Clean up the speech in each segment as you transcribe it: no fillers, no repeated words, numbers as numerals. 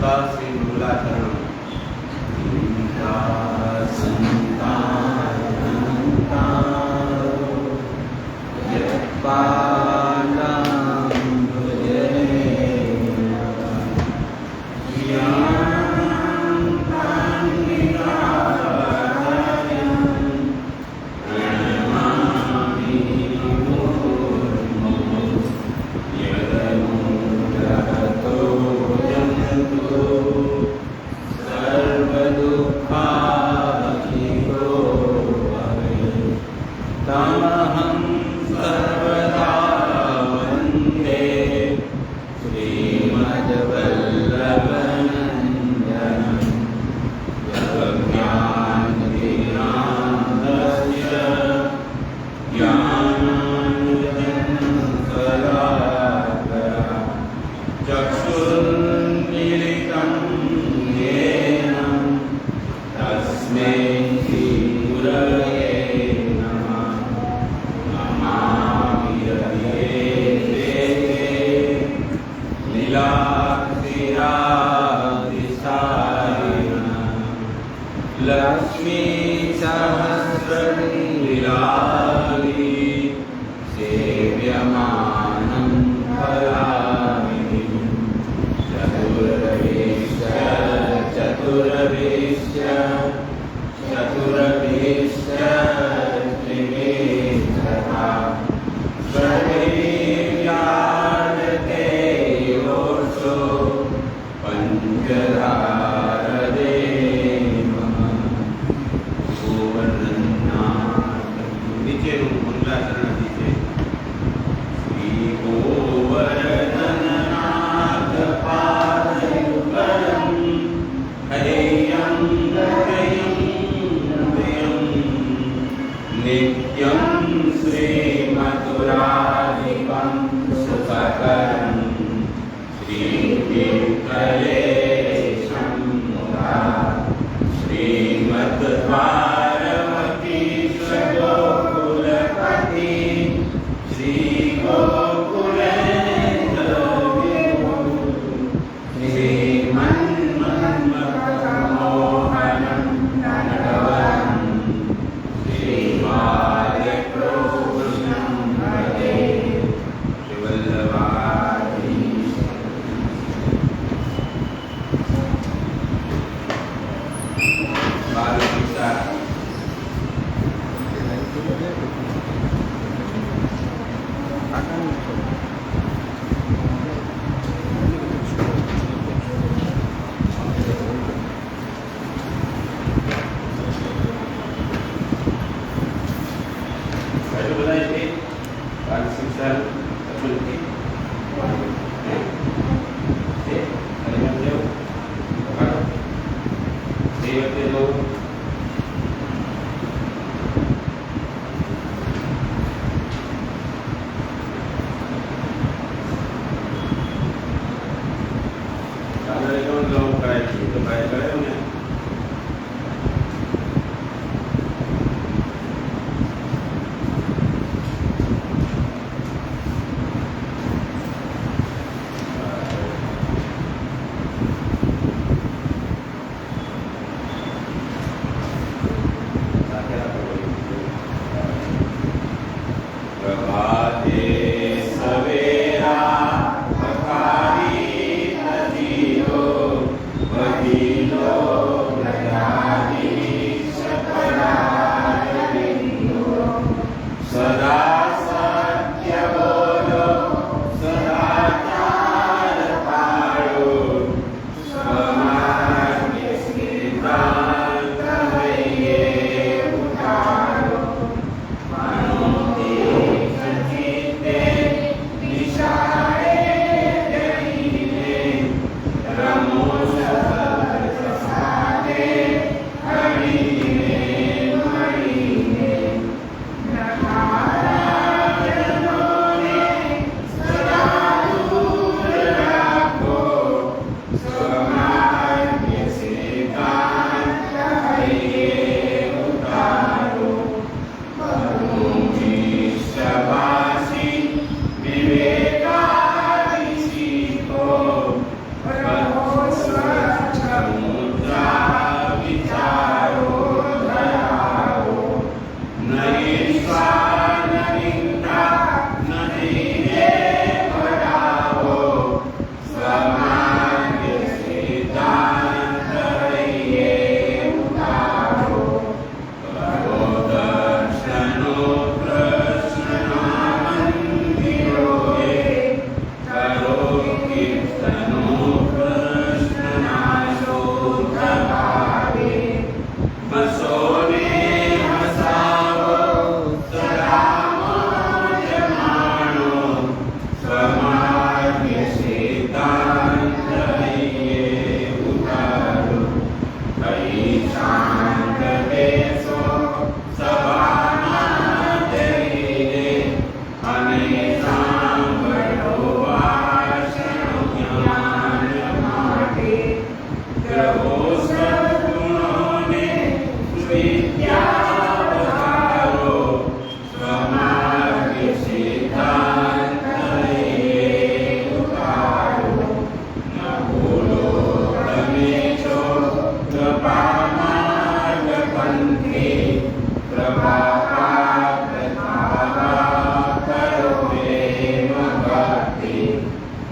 श्री मंगलाचरण लक्ष्मी सहस्रलीलाली सेव्यमानं फलामिनीं चतुर्वेश्य चतुर्वेश्य चतुर्वेश्य त्रिवेशता सर्वेव्यार्ते योषो पञ्चधा नित्यं श्रीमधुराधिपं सुखकरं श्रीविठ्ठलेशं मुदा श्रीमद्वारमतीशगोकुलपति श्रीगोकुलेन्द्रविभो श्रीमन्मन्मथमोहनं नटवरं श्रीबालकृष्णं भजे श्रीवल्लभाधीश बालकृष्ण Vino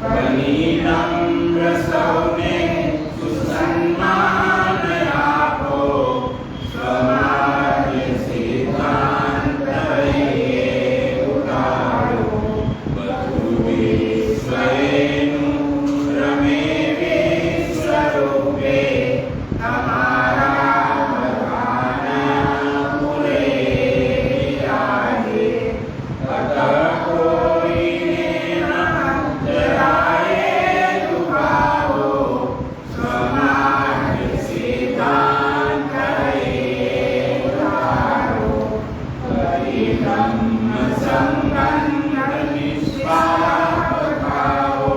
બની નમ્ર સૌને સુસન્માન આપો, સમાજ સિદ્ધાંત ઉતારો, બધું વિશ્વનું રમે વિશ્વરૂપે, તમારા ભગવાન પૂરે વિરાજે, અત કોઈને ન જરાય દુભાવો, સમાજ સિદ્ધાંત ઉતારો, કરી બ્રહ્મ સંબંધ નિષ્પાપ ભાવો,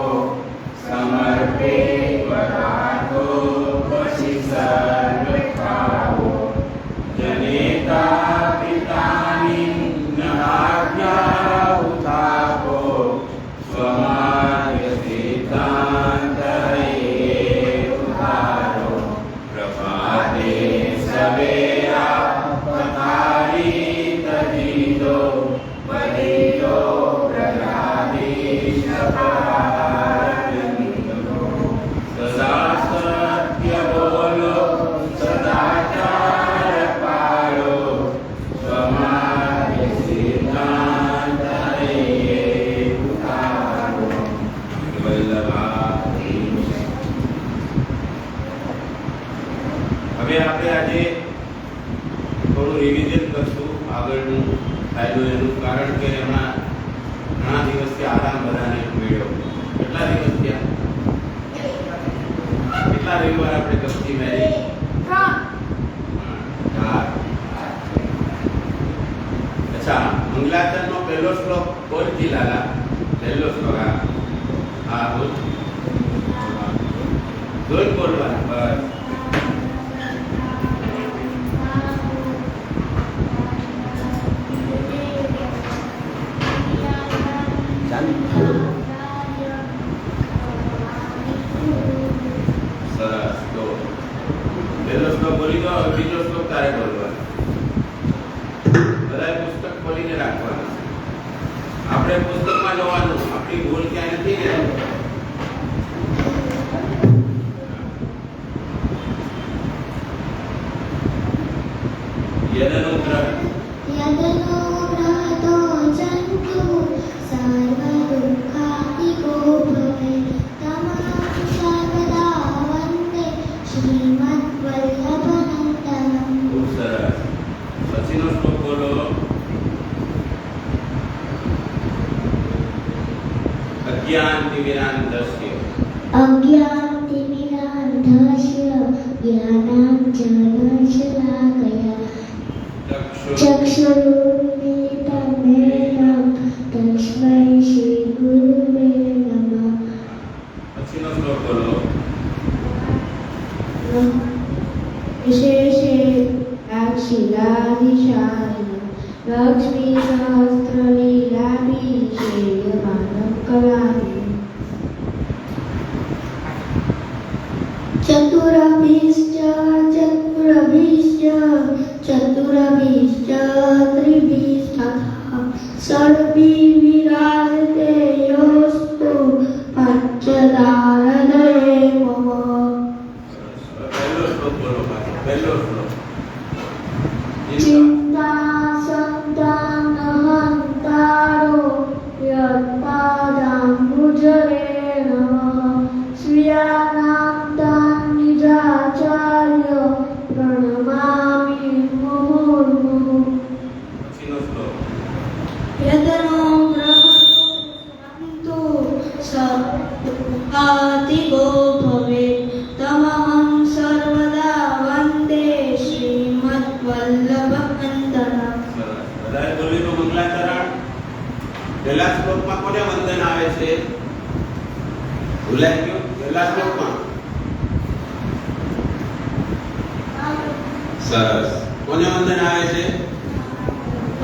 સમર્પે પદાર્થો પછી સર્વ ખાવો, જનેતા પિતાની આજ્ઞા ઉતાપો, સ્વમાર્ગ સિદ્ધાંત ઉતારો, પ્રભાતે સવેરા પથારી તજીતો, બદીતો પ્રજાધીશ પારમિતો, સદા સત્ય બોલો, સદાચાર પાળો, સમાજ સિદ્ધાંત ઉતારો, વલ્લભાધીશ. હવે આપણે આજે થોડું રિવિઝન કરશું આગળનું ફાયદો એનું, કારણ કે હમણાં ઘણા દિવસથી આરામ બધાને મળ્યો. કેટલા દિવસ થયા? કેટલા રવિવાર આપણે કપચી મેરી? 4. અચ્છા, મંગલાચરણનો પહેલો શ્લોક બોલતી લાલા. પહેલો શ્લોક હા બોલ, બોલ બોલવાના બસ. સરસ. તો પહેલો શ્લોક બોલી દો, હવે બીજો શ્લોક તારે બોલવાનો. બધાએ પુસ્તક ખોલીને રાખવાના. આપણે પુસ્તકમાં જોવાનું, આપણી ભૂલ ક્યાં નથી ને. યદનુગ્રહ યદનુગ્રહતો જંતુ સર્વ દુઃખાતિકો ભવે, તમાં સર્વદા વંદે શ્રીમદ્વલ્લભનંદનમ. ખૂબ સરસ. પછીનો શ્લોક બોલો. અજ્ઞાનતિમિરાંધસ્ય અજ્ઞાનતિમિરાંધસ્ય જ્ઞાનાંજનશલાકયા ચક્ષુરુન્મિલિतं येन તસ્મૈ શ્રી ગુરુવે નમઃ. પછીનો શ્લોક બોલો. વિશેષે અક્ષિલાદિશાયન લક્ષ્મી સહસ્રલીલાભિષેયમાनं કલાનિ. ચતુરભિશ્ચ ત્રિભિस्तथा ષડભી વિરાજતે યોસ્તુ પંચદારદયે મમ. પહેલો શ્લોક બોલો. પહેલો શ્લોક. ચિંતા સંતાનહંતારો યત્પાદાંબુજરેણ સ્વીયાનાં તાન નિજાચાર્ય પ્રણમામિ મુહુર્મુહુઃ. પછીનો શ્લોક. યદનુગ્રહતો સત્પાતિકો ભવે, તમહં સર્વદા વંદે શ્રીમદ્વલ્લભનંદનમ. બધાએ બોલી તો મંગલાચરણ. પહેલા શ્લોકમાં કોને વંદન આવે છે? ભૂલાઈ ગયું? પહેલા શ્લોકમાં સરસ. કોને વંદન આવે છે?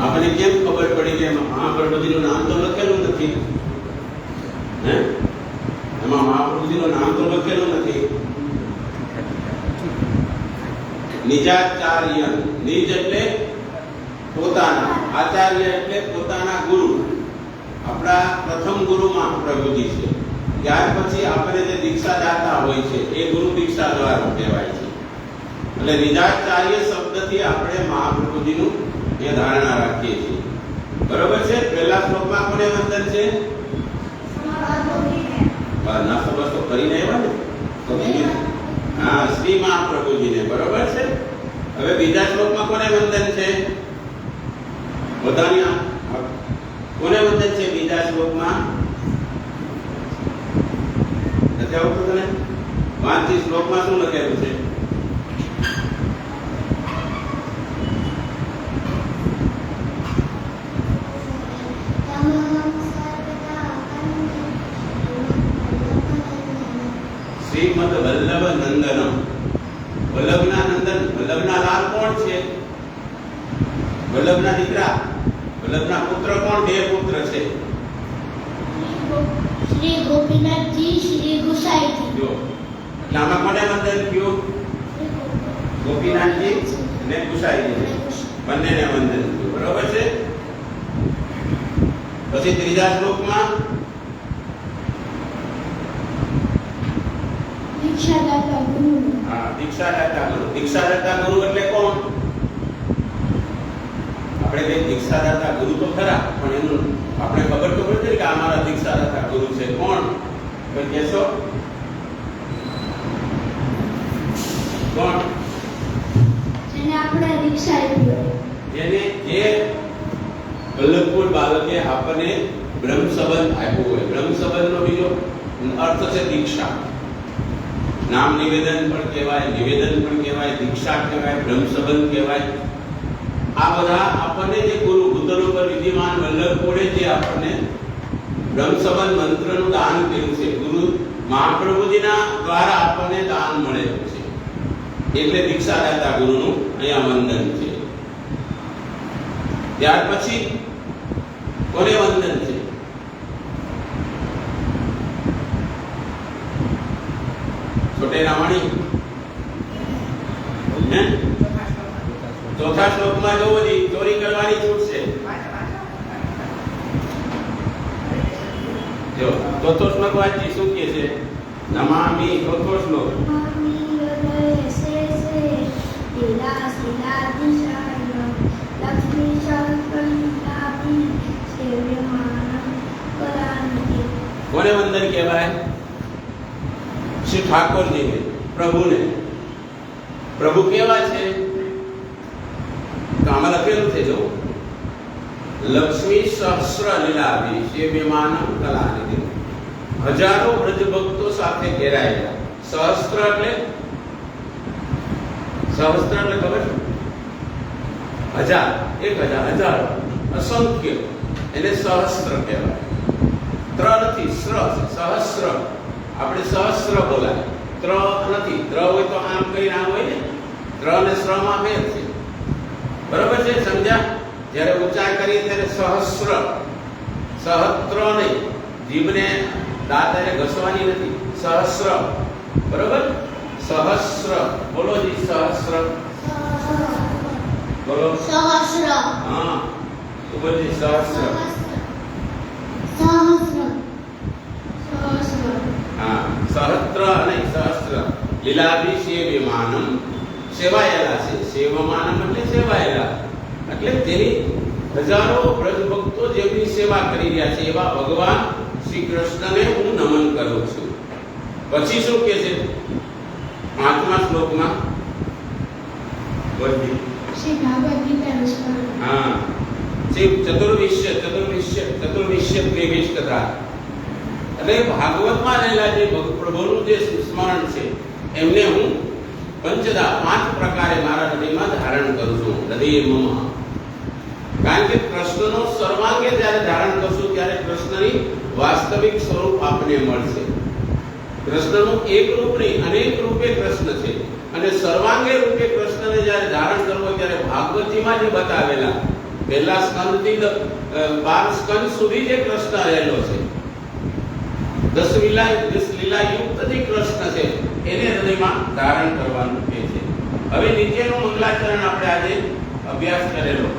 આપણે કેમ ખબર પડી કે મહાપ્રભુજીનું નામ તો લખેલું નથી? હે, એમાં મહાપ્રભુજીનું નામ તો લખેલું નથી. નિજાચાર્ય, નિજ એટલે પોતાના, આચાર્ય એટલે પોતાના ગુરુ. આપણા પ્રથમ ગુરુ મહાપ્રભુજી છે. ત્યાર પછી આપણે જે દીક્ષા દાતા હોય છે એ ગુરુ દીક્ષા દ્વારા કહેવાય છે. એટલે નિજાચાર્ય શબ્દથી આપણે મહાપ્રભુજીનું એ ધારણા રાખીએ છીએ. બરોબર છે. પહેલા શ્લોકમાં કોને વંદન છે? નાસ્તો બસ્તો કરીને આવ્યા ને તો હા, શ્રી મહાપ્રભુજીને. બરોબર છે. હવે બીજા શ્લોકમાં કોને વંદન છે? બધાની કોને વંદન છે બીજા શ્લોકમાં? નથી આવતું તને? 5 શ્લોકમાં શું લખેલું છે? શ્રીમદ વલ્લભ નંદનમ. વલ્લભના નંદન, વલ્લભના લાલ કોણ છે? વલ્લભના દીકરા, વલ્લભના પુત્ર કોણ? 2 પુત્ર છે. શ્રી ગોપીનાથજી, શ્રી ગુસાઈજી. જો એટલે આમાં કોને વંદન થયું? ગોપીનાથજી અને ગુસાઈજી, બંનેને વંદન થયું. બરોબર છે. પછી ત્રીજા શ્લોકમાં દીક્ષાદાતા ગુરુ. હા, દીક્ષાદાતા ગુરુ. દીક્ષાદાતા ગુરુ એટલે કોણ? આપણે કઈ દીક્ષાદાતા ગુરુ તો ખરા, પણ એનું આપણે ખબર તો પડે કે આ મારા દીક્ષાદાતા ગુરુ છે. કોણ? કોઈ કહેશો? કોણ? જેને આપણે દીક્ષા આપી હોય. જેને જે વલ્લભપુર બાલકે આપણને બ્રહ્મ સંબંધ આપ્યો હોય. બ્રહ્મ સંબંધનો બીજો અર્થ છે દીક્ષા. નામ નિવેદન પણ કહેવાય, નિવેદન પણ કહેવાય, દીક્ષા કહેવાય, બ્રહ્મ સંબંધ કહેવાય. આ બધા આપણને જે ગુરુ ભૂતલ ઉપર વિદ્યમાન વલ્લભપુરે જે આપણને બ્રહ્મ સંબંધ મંત્રનું દાન કર્યું છે, ગુરુ મહાપ્રભુજીના દ્વારા આપણને દાન મળેલું છે. એટલે દીક્ષાદાતા ગુરુનું અહીંયા વંદન છે. ત્યાર પછી કોને વંદન છે? છોટે રામાણી. ચોથા શ્લોકમાં જો બધી ચોરી કરવાની છૂટ છે. જો ચોથો શ્લોક વાંચી શું કહે છે? નમામિ. ચોથો શ્લોક. કોને વંદન કહેવાય? શ્રી ઠાકોરજીને, પ્રભુને. પ્રભુ કેવા છે? તો આમાં લખેલું છે જો લક્ષ્મી સહસ્ર લીલાભી સેવ્યમાનમ કલાનિધિ. હજારો વ્રજ ભક્તો સાથે ઘેરાયેલા. સહસ્ત્ર એટલે ખબર છે? 1000, 1000, હજારો, અસંખ્ય. એને સહસ્ત્ર કહેવાય. ત્ર નથી, સ્ર છે. સહસ્ર. આપણે સહસ્ર બોલાય, ત્ર નથી. ત્ર હોય તો આમ કઈ નામ હોય ને. ત્ર અને સ્ર માં ભેદ છે. બરોબર છે? સમજ્યા? જ્યારે ઉચ્ચાર કરીએ ત્યારે સહસ્ર, સહસ્ત્ર નહીં. જીભને દાંત એને ઘસવાની નથી. સહસ્ર. બરોબર? સહસ્ર. બોલો જી. સહસ્ર. બોલો. સહસ્ર. હા, તો બોલજી. સહસ્ર. સહસ્ર. હા, સહસ્ત્ર અને સહસ્ત્ર. લીલાભી સેવ્યમાનમ. સેવાયેલા છે. સેવમાનમ એટલે સેવાયેલા. એટલે તેની હજારો વ્રજ ભક્તો જેમની સેવા કરી રહ્યા છે એવા ભગવાન શ્રી કૃષ્ણને હું નમન કરું છું. પછી શું કહે છે 5મા શ્લોકમાં? બોલજી. શ્રી ભાગવત ગીતાનું સ્મરણ. હા, શ્રી ચતુર્વિશ્ય ત્રેવીસ કથા. એટલે ભાગવતમાં રહેલા જે પ્રભુનું જે સ્મરણ છે એમને હું પંચદા 5 પ્રકારે મારા હૃદયમાં ધારણ કરું છું. હૃદય મમ. કારણ કે કૃષ્ણનો સર્વાંગે જ્યારે ધારણ કરશું ત્યારે કૃષ્ણની વાસ્તવિક સ્વરૂપ આપને મળશે. કૃષ્ણનું એક રૂપ નહીં, અનેક રૂપે કૃષ્ણ છે. અને સર્વાંગે રૂપે કૃષ્ણને જ્યારે ધારણ કરવો ત્યારે ભાગવતજીમાં જે બતાવેલા પહેલા સ્કંદથી 12 સ્કંદ સુધી જે કૃષ્ણ રહેલો છે, 10 લીલા યુક્ત જે કૃષ્ણ છે એને હૃદયમાં ધારણ કરવાનું કહે છે. હવે નીચેનું મંગલાચરણ આપણે આજે અભ્યાસ કરેલો.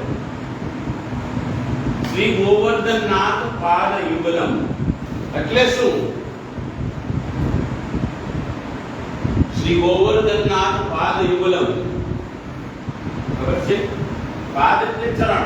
શ્રી ગોવર્ધનનાથ પાદ યુગલમ એટલે શું? શ્રી ગોવર્ધનનાથ પાદ યુગલમ. ખબર છે? પાદ એટલે ચરણ.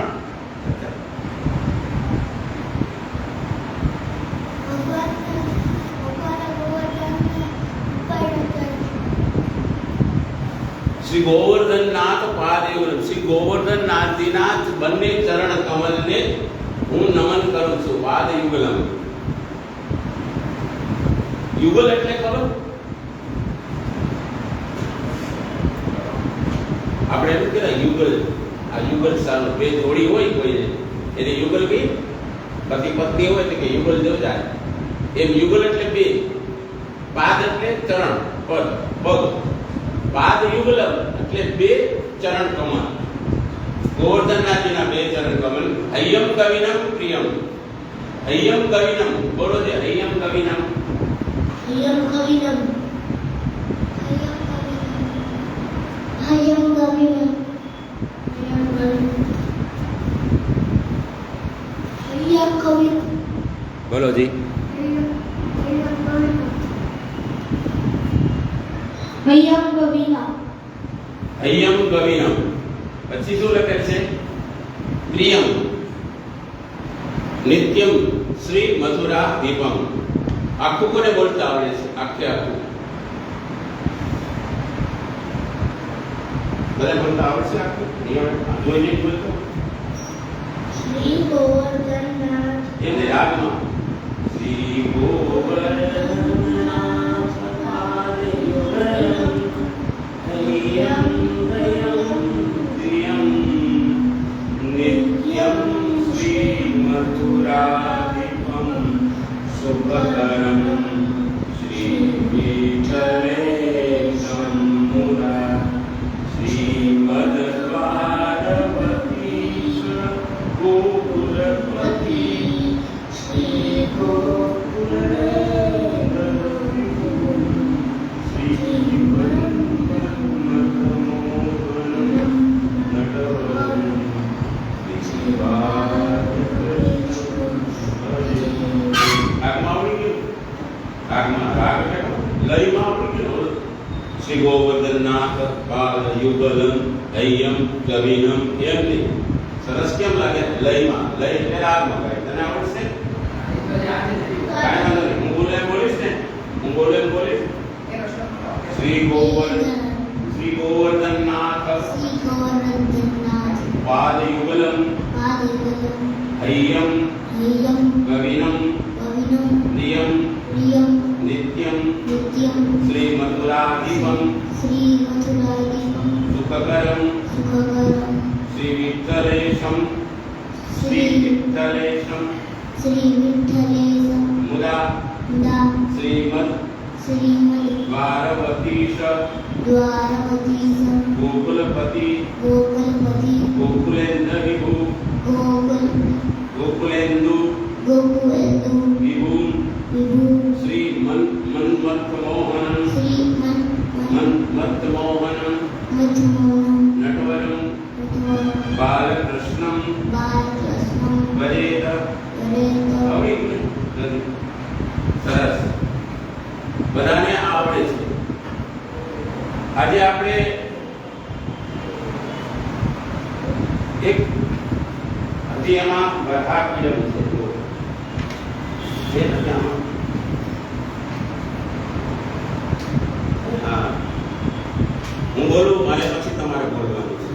શ્રી ગોવર્ધનનાથ પાદ યુગલમ. શ્રી ગોવર્ધનનાથજીના બંને ચરણ કમલને હું નમન કરું છું. પાદ યુગલમ. યુગલ એટલે ખબર? આપણે એમ કહેવાય યુગલ. આ યુગલ સારું બે જોડી હોય કોઈને એને યુગલ કે પતિ પત્ની હોય તો કે યુગલ દેવ જાય. એમ યુગલ એટલે બે. પાદ એટલે ચરણ પદ પગ. પાદ યુગલમ એટલે બે ચરણ કમલ. ગોવર્ધનનાથજીના બે ચરણ કમલ. હૈયમ કવિનમ પ્રિયમ. હૈયમ કવિનમ બોલો છે. હૈયમ કવિનમ. હૈયમ કવિનમ. હૈયમ કવિનમ. હૈયમ કવિનમ. બોલો જી. હૈયમ કવિનમ. હૈયમ કવિનમ. પછી શું લખે છે? પ્રિયમ નિત્યમ શ્રી મથુરા દીપમ. આખું કોને બોલતા આવડે છે? આખે આખું બધા બોલતા આવડે છે? આખું જોઈને બોલતો. શ્રી ગોવર્ધનનાથ એને રાગમાં શ્રી ગોવર્ધનનાથ પાદ યુગલમ હૈયમ હૈયમ પ્રિયમ નિત્યમ શ્રી મથુરાધિપમ શુભકરમ શ્રી વિઠ્ઠલેશમ મુરા શ્રીમદ્વારવતીશ ગોકુલપતિ શ્રી શ્રી ગોવર્ધનનાથ પાદ યુગલમ હૈયમ કવિનમ. એમ નહીં સરસ કેમ લાગે? લયમાં. લય એટલે રાગમાં ગાય. તને આવડશે? કાંઈ વાંધો નહીં. હું બોલે બોલીશ ને. હું બોલે બોલીશ. શ્રી ગોવર્ધનનાથ પાદ યુગલમ હૈયમ કવિનમ પ્રિયમ નિત્યમ શ્રી મથુરાધિપમ સુખકરમ શ્રી વિઠ્ઠલેશમ મુદા શ્રીમદ દ્વારવતીશ ગોકુલપતિ ગોકુલેન્દુ વિભુમ શ્રી મન્મથમોહનમ નટવરમ બાલકૃષ્ણમ વરેદ. સરસ. બધાને આવડે છે. આજે આપણે એક હતી એમાં વરખા પીડમ છે. હા, હું બોલું મારે પછી તમારે બોલવાનું છે.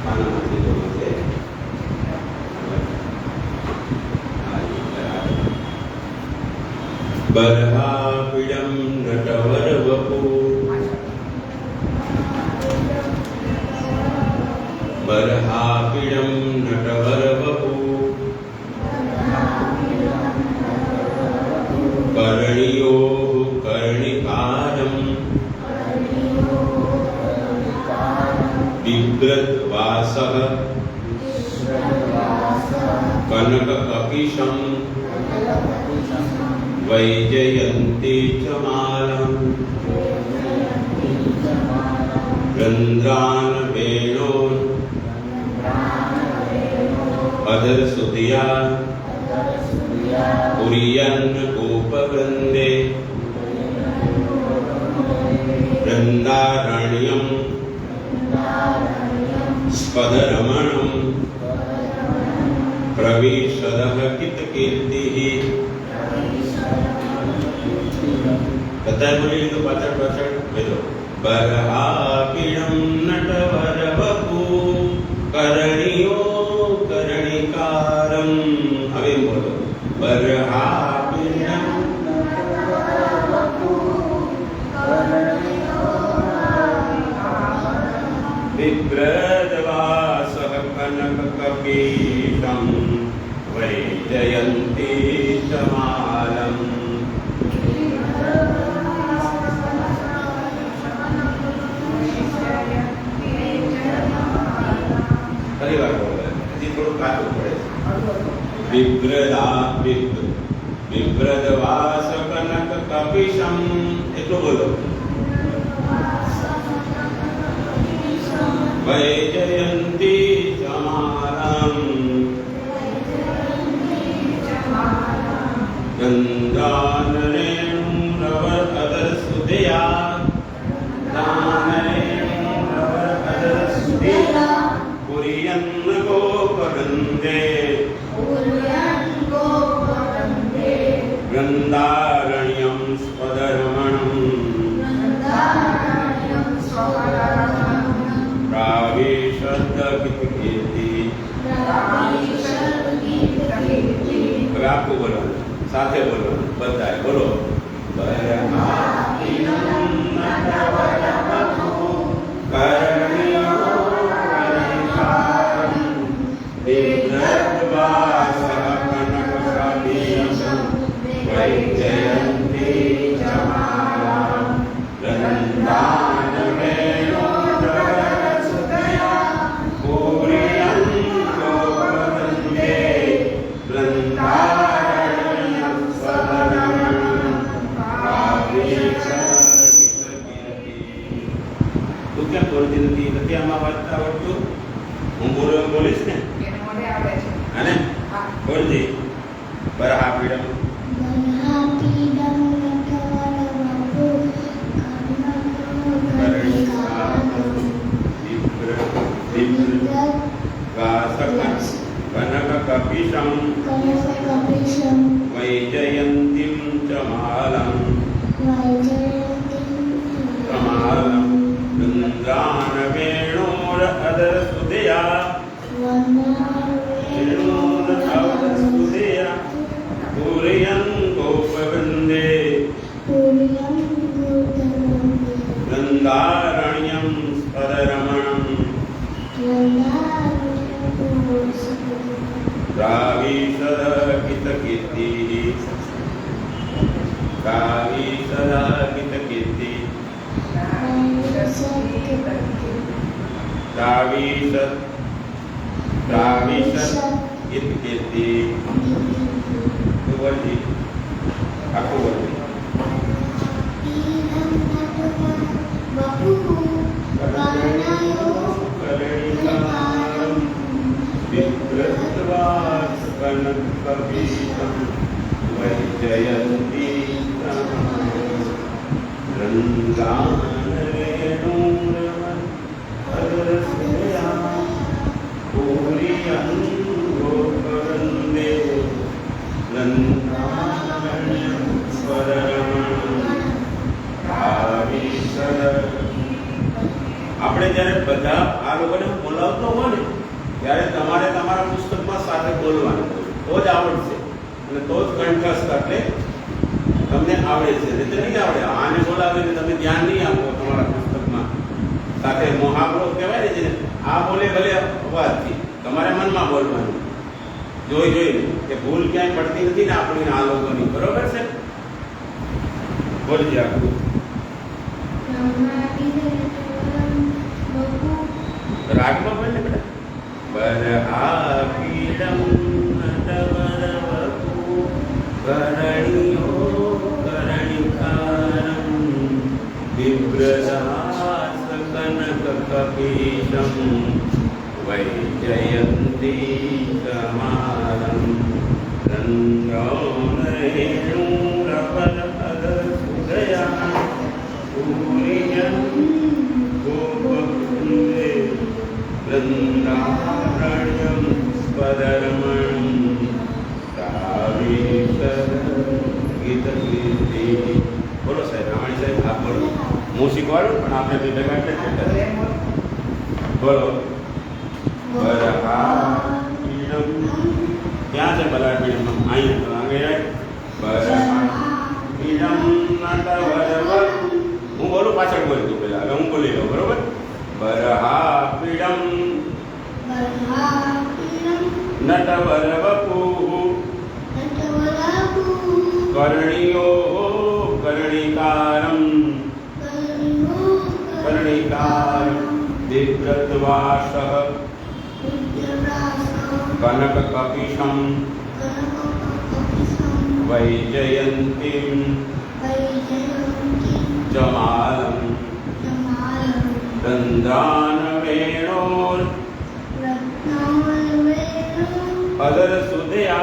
પાનામાંથી બોલવું છે. બરહા પીડમ નટવર વપુ બરહા પીડમ નટવર વપુ કર્ણિયો કર્ણિકારમ बिभ्रत वासः कनक कपिशं वैजयन्ती च मालम् रन्ध्रान वेणो अधर सुधिया कुर्यन् गोपवृन्दे वृन्दारण्यं स्पदरमणं प्रविशदः कितकीर्तिः बताए बोलिए तो पाचड़ पाचड़ बोलो बरहापीणं नटवर वपु करणियो करणिकारं હવે બોલો बरहापीणं विभ्रजवासः कनककपीतं वैजयन्ती च मालम् परिवार बोले हજી થોડું કાચું પડે વિભ્રદવાસ કનક કપિશમ એટલું બોલો વૈજયંતી ચમારમ ગંગાન રેણુરવર અદર સુદયા દાન રેણુરવર અદર સુદયા પુરિયન્ન ગોપવૃંદે વૃંદારણ્યમ સ્પદરમણં પ્રાવિશદ્ગીતકીર્તિ હવે આખું બોલવાનું સાથે બોલવાનું બધાએ બોલો તું કેમ બોલતી નથી નથી આમાં વાંચતા આવડતું હું બોલીશ ને અને બોલજે બરહાપીડમ કનક કપિશમ વૈજયંતીમ ચ માલમ વૃંદાન વેણોર અદર સુદયા વેણોર અદર સુદયા પૂરયન ગોપવૃંદે વૃંદારણ્યમ સ્પદરમણં દ્રાવિશદકીર્તિઃ દ્રાવિશદકીર્તિઃ द्राविशद्गीतकीर्ति वर्दी आखो वर्दी विभ्रद्वास कनकपीतं वैजयन्ती वृन्दारण्यं अदरसुदया पूरियं गोपवृन्दे वृन्दारण्यं स्वरमणं આપણે જ્યારે બધા આ લોકોને બોલાવતો હોય ને ત્યારે તમારે તમારા પુસ્તકમાં સાથે બોલવાનું તો જ આવડશે અને તો જ કંઠસ્થ એટલે તમને આવડે છે નહીં તો નહીં આવડે આને બોલાવીને તમે ધ્યાન નહીં આપો તમારા પુસ્તકમાં સાથે મોહાવરો કહેવાય ને જેને આ બોલે ભલે અવાજથી તમારે મનમાં બોલવાનું જોઈને કે ભૂલ ક્યાંય પડતી નથી ને આપણી આ લોકોની બરોબર છે બોલજે આખું રાગમાં બોલ ને બેટા બરહાપીડમ નટવર વપુ કરણિયો કરણિકારમ વિભ્રદાસ કનક કપીશમ વૈજયંતી કમાલમ રંગોનરેણુરપદ અદસુદયા પૂરિયં वृन्दारण्यं स्वधर्मं गीतकीर्तिः बोलो साहेब रामाणी साहेब आप बोलो હું શીખવાડું પણ આપણે બી ભેગા એટલે બોલો બરહાપીડમ ક્યાં છે બરહાપીડમ અહીંયા બરહાપીડમ નટવરવ હું બોલું પાછળ બોલું તું પહેલા હવે હું બોલી લઉં બરોબર બરહાપીડમ નટવરવપુઃ કર્ણિયો કર્ણિકારમ कर्णिकारं बिभ्रद्वासः कनककपिशं वैजयन्तीं जमालं रन्ध्रानवेणोर् अदरसुदया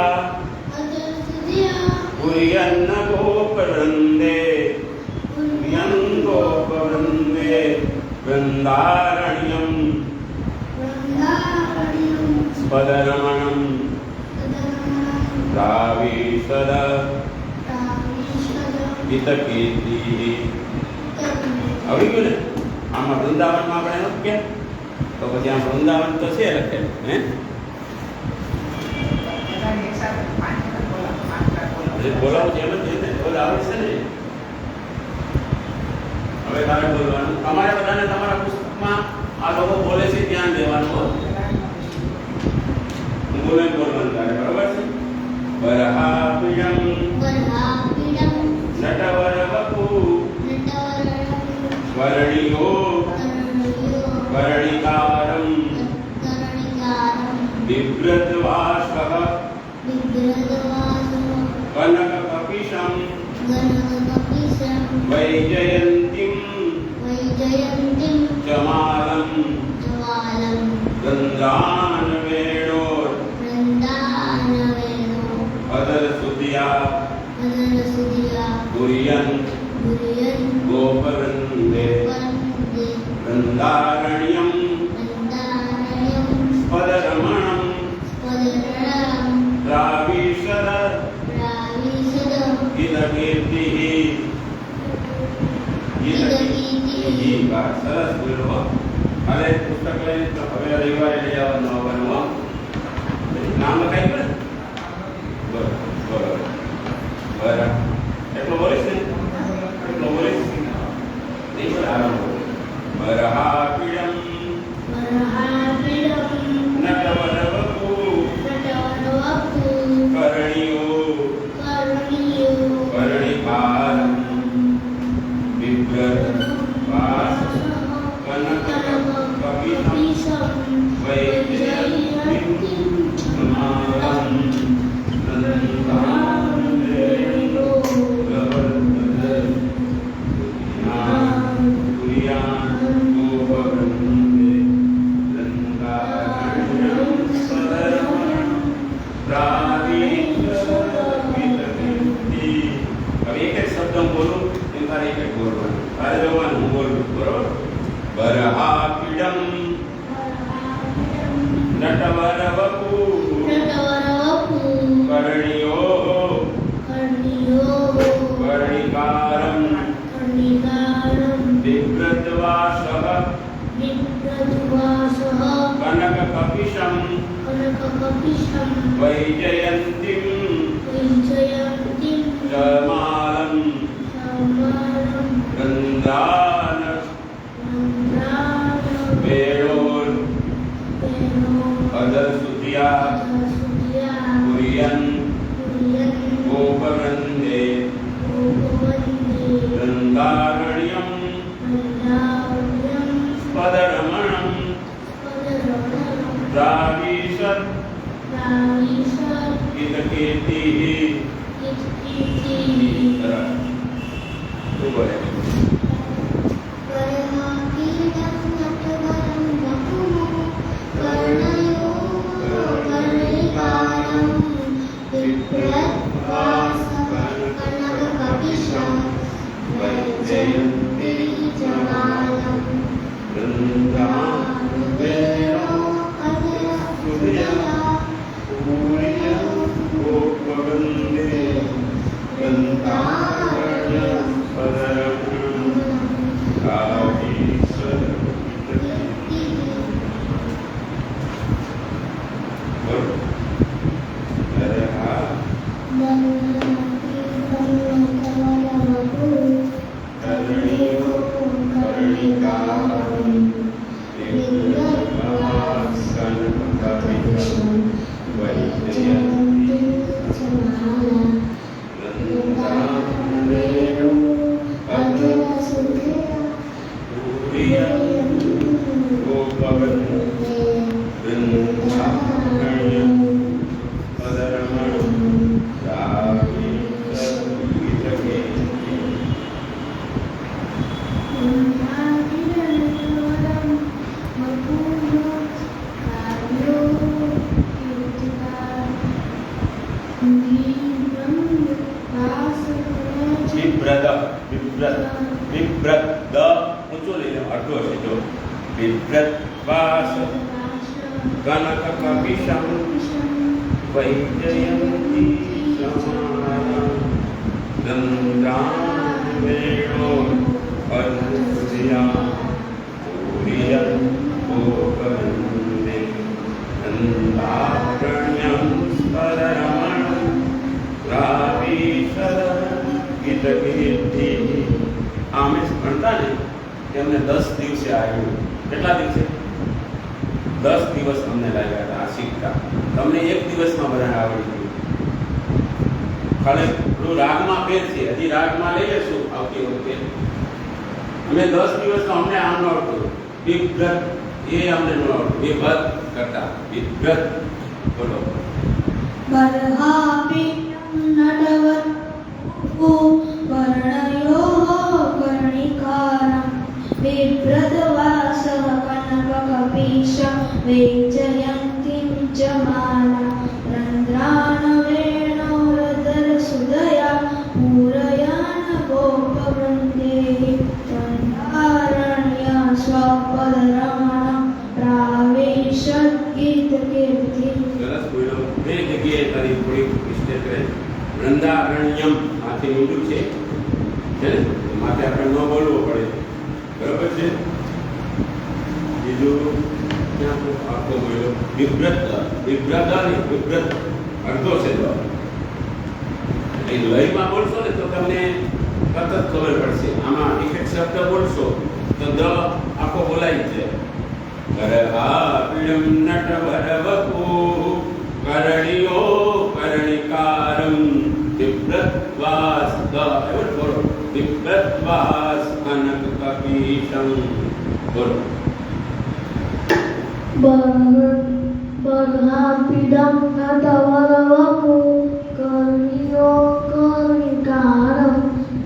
पुर्यन्न गोपवृन्दे गोपवृन्दे वृन्दारण्यं स्पदरमणं रावीशद हितकीर्तिः આવી ગયું ને આમાં વૃંદાવનમાં આપણે નથી કે તો પછી આ વૃંદાવન તો છે લખેલું હે બોલાવું છે એમ જ ને બોલાવે છે ને હવે તારે બોલવાનું તમારે બધાને તમારા પુસ્તકમાં આ લોકો બોલે છે ધ્યાન દેવાનું હું બોલે બોલવાનું તારે બરાબર છે બરહાપીડમ નટવરવપુઃ વર્ણિયો કર્ણિકારમ बिभ्रद्वासः कनककपिशं वैजयन्तीं जमालं गन्धानवेणोर् अदरसुदिया कुर्यन् गोपवृन्दे वृन्दारण्यं स्पदरमणं रावीशद हितकीर्तिः સરસ બોલો અરે પુસ્તક લઈને હવે રવિવારે લઈ આવવાનું નામ લખાઈ ગયું ને બરોબર બરાબર એટલો બોલીશ ને એટલો બોલીશ નહીં બરાબર બરહાપીડમ નટવરવપુઃ કર્ણિયો કર્ણિકારમ बिभ्रद्वासः कनककपिशं वैजयन्तीं जमालं रन्ध्रानवेणोर् गोपवृन्दे वृन्दारण्यं स्पदरमणं रावीशदहितकीर्तिः अब एक एक शब्द बोलो तारे एक बोलવાનું તારે જવાનું હું બોલું બરોબર બરહાપીડમ નટવરવપુઃ કર્ણિયો કર્ણિકારમ बिभ्रद्वासः कनककपिशं वैजयन्तीं जमालं वेणोर् अदरसुदिया कुर्यन् गोपवृन्दे वृन्दारण्यं स्पदरमणं रावीशद हितकीर्तिः तू बोले वैजयन्तीं जमालं वृन्दारण्यं અમને 10 દિવસે આવ્યું. કેટલા દિવસે? 10 દિવસ અમને લાગ્યા હતા આ શીખતા. તમને એક દિવસમાં બધાને આવડી ગયું. ખાલી થોડું રાગમાં ફેર છે, હજી રાગમાં લઈ લેશું આવતી વખતે. અમે 10 દિવસમાં અમને આમ ન આવડતું. વિભ્રત એ અમને ન આવડતું. વિભત કરતા વિભ્રત. બોલો. वैजयन्तीं च माला रन्ध्रानवेणोरधरसुदया पूरयान गोपवृन्देः तन्नारण्य स्वपदरमणं प्रावेशद्गीतकीर्ति. સરસ બોલ્યો. બે જગ્યાએ તારી થોડી મિસ્ટેક રહે. વૃંદારણ્યમ આથી મીઠું છે ને, માટે આપણે ન બોલવું પડે. બરાબર છે. બીજું આખો બોલ્યો વિભ્રત. વિભ્રત નહીં, વિભ્રત અડધો છે. એ લયમાં બોલશો ને તો તમને તરત જ ખબર પડશે. આમાં એક એક શબ્દ બોલશો તો દ આખો બોલાય છે. કરહાપિણમ નટવરવપુ કરણિયો કરણિકારમ વિભ્રતવાસ દ એવું બોલો. વિભ્રતવાસ કનક કપીશમ બોલો. बर्हापीडं नटवरवपु कर्णियो कर्णिकारं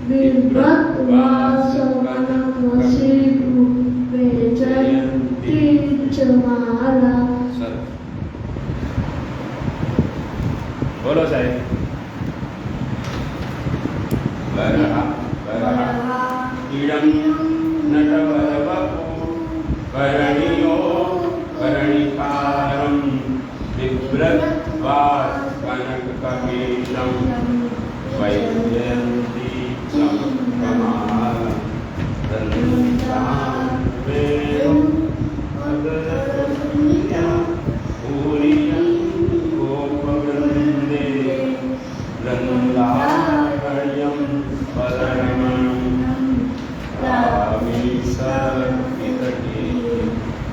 बिभ्रत्वासवनवसीतु वैजयन्तीं च माला. બોલો સાહેબ. બર્હાપીડં નટવરવપુ કરણિયો कर्णिकारं बिभ्रत्वास कनककपीशं वैजयन्ती चमकमाला रन्ध्रानवेणुं अदरसुदया पूरयन् गोपवृन्दे रन्ध्रानयं पदरमणं प्राविशद्गीतकीर्ति.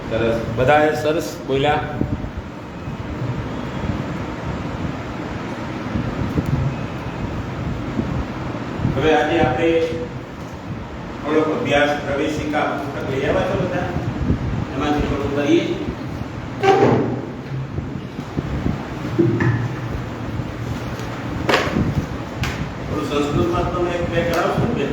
સરસ. બધાએ સરસ બોલ્યા. હવે આજે આપણે થોડોક અભ્યાસ પ્રવેશિકા પુસ્તક લઈ આવ્યા છો બધા. એમાંથી થોડું કરીએ. થોડું સંસ્કૃતમાં તમે એક બે કરાવશો ને.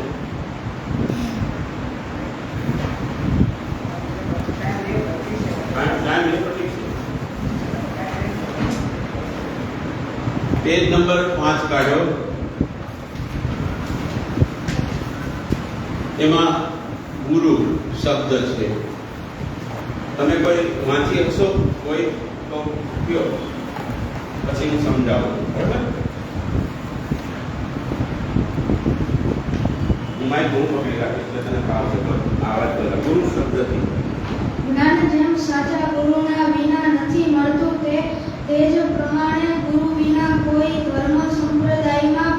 પેજ નંબર 5 કાઢો. એમાં ગુરુ શબ્દ છે. તમે કોઈ વાંચી શકશો? કોઈ તો કયો, પછી હું સમજાવું. બરાબર? હું મારી બહુ પકડી રાખીશ એટલે તને ફાવશે. તો આવાજ બોલા. ગુરુ શબ્દથી જ્ઞાન જેમ સાચા ગુરુના વિના નથી મળતું તે જ પ્રમાણે ગુરુ વિના કોઈ ધર્મ સંપ્રદાયમાં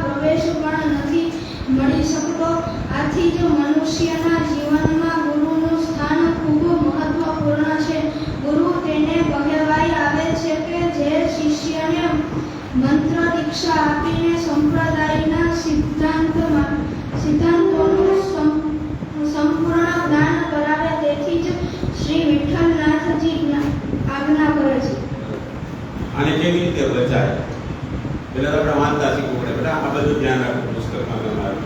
સિદ્ધાંતોનું સંપૂર્ણ જ્ઞાન કરાવે. તેથી જ શ્રી વિઠ્ઠલનાથજી આજ્ઞા કરે છે. આને કેવી રીતે બચાય? પેલા તો આપણે વાંચતા શીખવું પડે. બેટા આ બધું ધ્યાન રાખવું પુસ્તકમાં તમારું.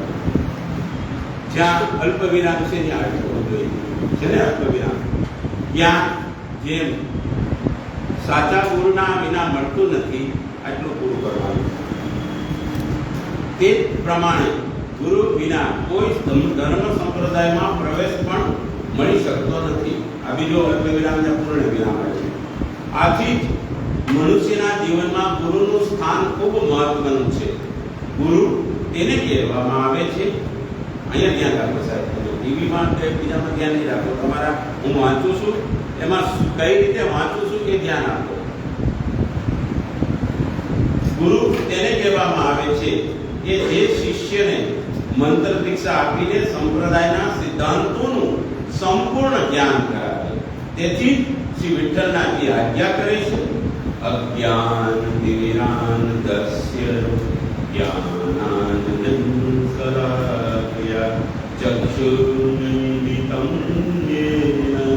જ્યાં અલ્પ વિરામ છે ત્યાં અટકવું જોઈએ છે ને. અલ્પ વિરામ જ્યાં જેમ સાચા ગુરુના વિના મળતું નથી આટલું પૂરું કરવાનું. તે પ્રમાણે ગુરુ વિના કોઈ ધર્મ સંપ્રદાયમાં પ્રવેશ પણ મળી શકતો નથી. આ બીજો અલ્પ વિરામ ને પૂર્ણ વિરામ છે. આથી જ મનુષ્યના જીવનમાં ગુરુનું સ્થાન ખૂબ મહત્વનું છે. ગુરુ તેને કહેવામાં આવે છે. અહીંયા ધ્યાન રાખો સાહેબ. ટીવીમાં કે બીજામાં ધ્યાન નહીં રાખો. તમારા હું વાંચું છું એમાં કઈ રીતે વાંચું છું એ ધ્યાન આપો. ગુરુ તેને કહેવામાં આવે છે કે જે શિષ્યને મંત્ર દીક્ષા આપીને સંપ્રદાયના સિદ્ધાંતોનું સંપૂર્ણ જ્ઞાન કરાવે. તેથી શ્રી વિઠ્ઠલનાથજી આજ્ઞા કરે છે અજ્ઞાન વિરાનદસ્ય જ્ઞાનાનંદં સલાકયા ચક્ષુર્મિલિતં યેન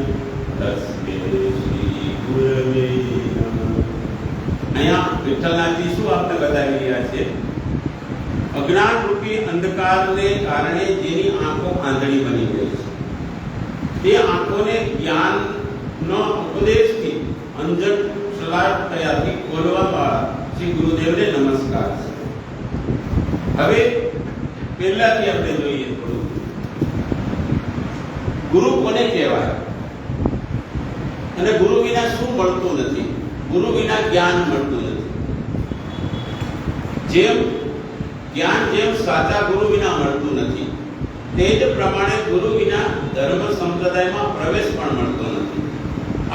તસ્મૈ શ્રી ગુરવે નમઃ. અહીંયા વિઠ્ઠલનાથજી શું આપણે બતાવી રહ્યા છે? અજ્ઞાન રૂપી અંધકારને કારણે જેની આંખો આંધળી બની ગઈ છે તે આંખોને જ્ઞાનનો ઉપદેશથી અંજન સલાહથી ખોલવાવાળા શ્રી ગુરુદેવને નમસ્કાર છે. હવે પહેલાથી આપણે જોઈએ થોડું ગુરુ કોને કહેવાય અને ગુરુ વિના શું મળતું નથી? ગુરુ વિના જ્ઞાન મળતું નથી. જેમ સાચા ગુરુ વિના મળતું નથી તે જ પ્રમાણે ગુરુ વિના ધર્મ સંપ્રદાયમાં પ્રવેશ પણ મળતો નથી.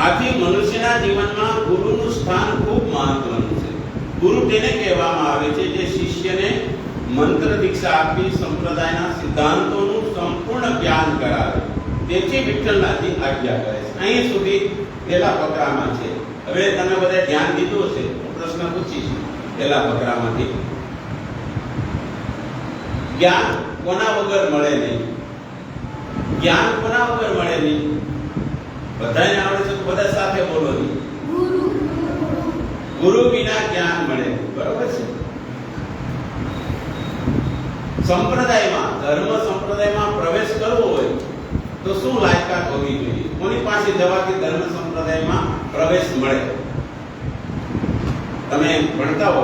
આથી મનુષ્યના જીવનમાં ગુરુનું સ્થાન ખૂબ મહત્વનું છે. ગુરુ તેને કહેવામાં આવે છે જે શિષ્યને મંત્ર દીક્ષા આપી સંપ્રદાયના સિદ્ધાંતોનું સંપૂર્ણ જ્ઞાન કરાવે. તેથી વિઠ્ઠલનાથજી આજ્ઞા કરે છે. અહીં સુધી પહેલા ફકરામાં છે. હવે તમે બધા ધ્યાન દીધું હશે. પ્રશ્ન પૂછીશ પહેલા ફકરામાંથી. જ્ઞાન કોના વગર મળે નહીં? જ્ઞાન કોના વગર મળે નહીં? બધાને આવડે છે તો બધા સાથે બોલો નહીં. ગુરુ વિના જ્ઞાન મળે. બરોબર છે? સંપ્રદાયમાં ધર્મ સંપ્રદાયમાં પ્રવેશ કરવો હોય તો શું લાયકાત હોવી જોઈએ? કોની પાસે જવાથી ધર્મ સંપ્રદાયમાં પ્રવેશ મળે? તમે ભણતા હો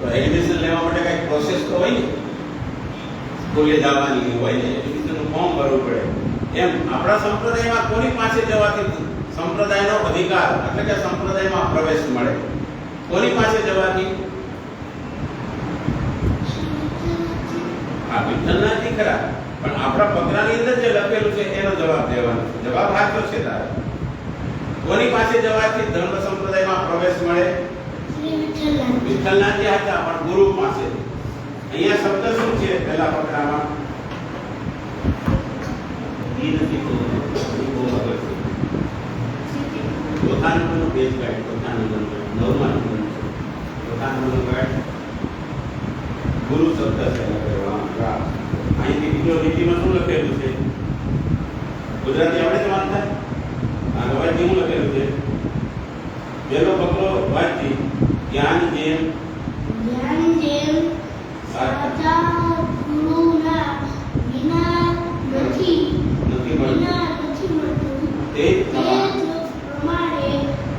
તો એડમિશન લેવા માટે કઈ પ્રોસેસ તો હોય ને. સ્કૂલે જવાની હોય ને, એડમિશનનું ફોર્મ ભરવું પડે. એમ આપણા સંપ્રદાયમાં કોની પાસે જવાથી સંપ્રદાયનો અધિકાર એટલે કે સંપ્રદાયમાં પ્રવેશ મળે? કોની પાસે જવાથી? આ વિઠ્ઠલનાથજી ખરા, પણ આપણા પત્રની અંદર જે લખેલું છે એનો જવાબ દેવાનો છે. જવાબ સાચો છે તારે. કોની પાસે જવાથી ધર્મ સંપ્રદાયમાં પ્રવેશ મળે? વિઠ્ઠલનાથજી હતા, પણ ગુરુ પાસે. અહીંયા શબ્દ શું છે પહેલા ફકરામાં? ઈ નથી તો બહુ અગર છે. ચોથા નંબરનું પેજ ગાઈડ, ચોથા નંબરનું, નવમા નંબરનું, ચોથા નંબરનું ગાઈડ ગુરુ શબ્દ છે. અહીંથી બીજો લીટીમાં શું લખેલું છે? ગુજરાતી આવડે છે વાંચતા? આ ગવાથી શું લખેલું છે? પહેલો ફકરો વાંચી. જ્ઞાન જેમ સાચા ગુરુના વિના નથી મળતું તે પ્રમાણે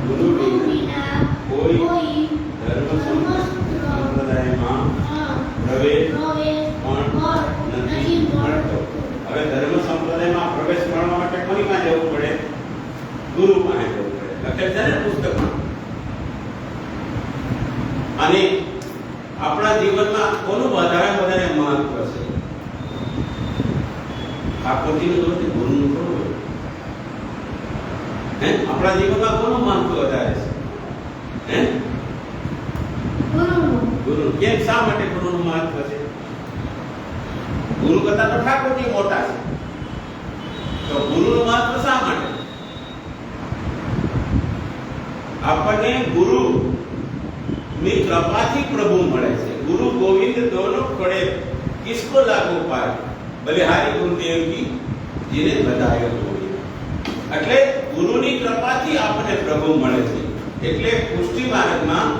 ગુરુ વિના કોઈ ધર્મ સંપ્રદાયમાં પ્રવેશ પણ નથી મળતો. હવે ધર્મ સંપ્રદાયમાં પ્રવેશ મળવા માટે કોની પાસે જવું પડે? ગુરુ પાસે જવું પડે. લખેલ છે ને પુસ્તકમાં. અને આપણા જીવનમાં કોનું વધારે મહત્વ છે? ઠાકોરજીનું તો નથી, ગુરુનું થોડું. હે, આપણા જીવનમાં કોનું મહત્વ વધારે છે? હે, ગુરુ. કેમ, શા માટે ગુરુનું મહત્વ છે? ગુરુ કરતા તો ઠાકોરજી મોટા છે, તો ગુરુનું મહત્વ શા માટે? આપણને ગુરુ ની કૃપાથી પ્રભુ મળે છે. ગુરુ ગોવિંદ દોનો પડે किसको लागू पाए बलिहारी गुरुदेव की जिने बतायो होय એટલે ગુરુની કૃપાથી આપણને પ્રભુ મળે છે એટલે પુષ્ટિ માર્ગમાં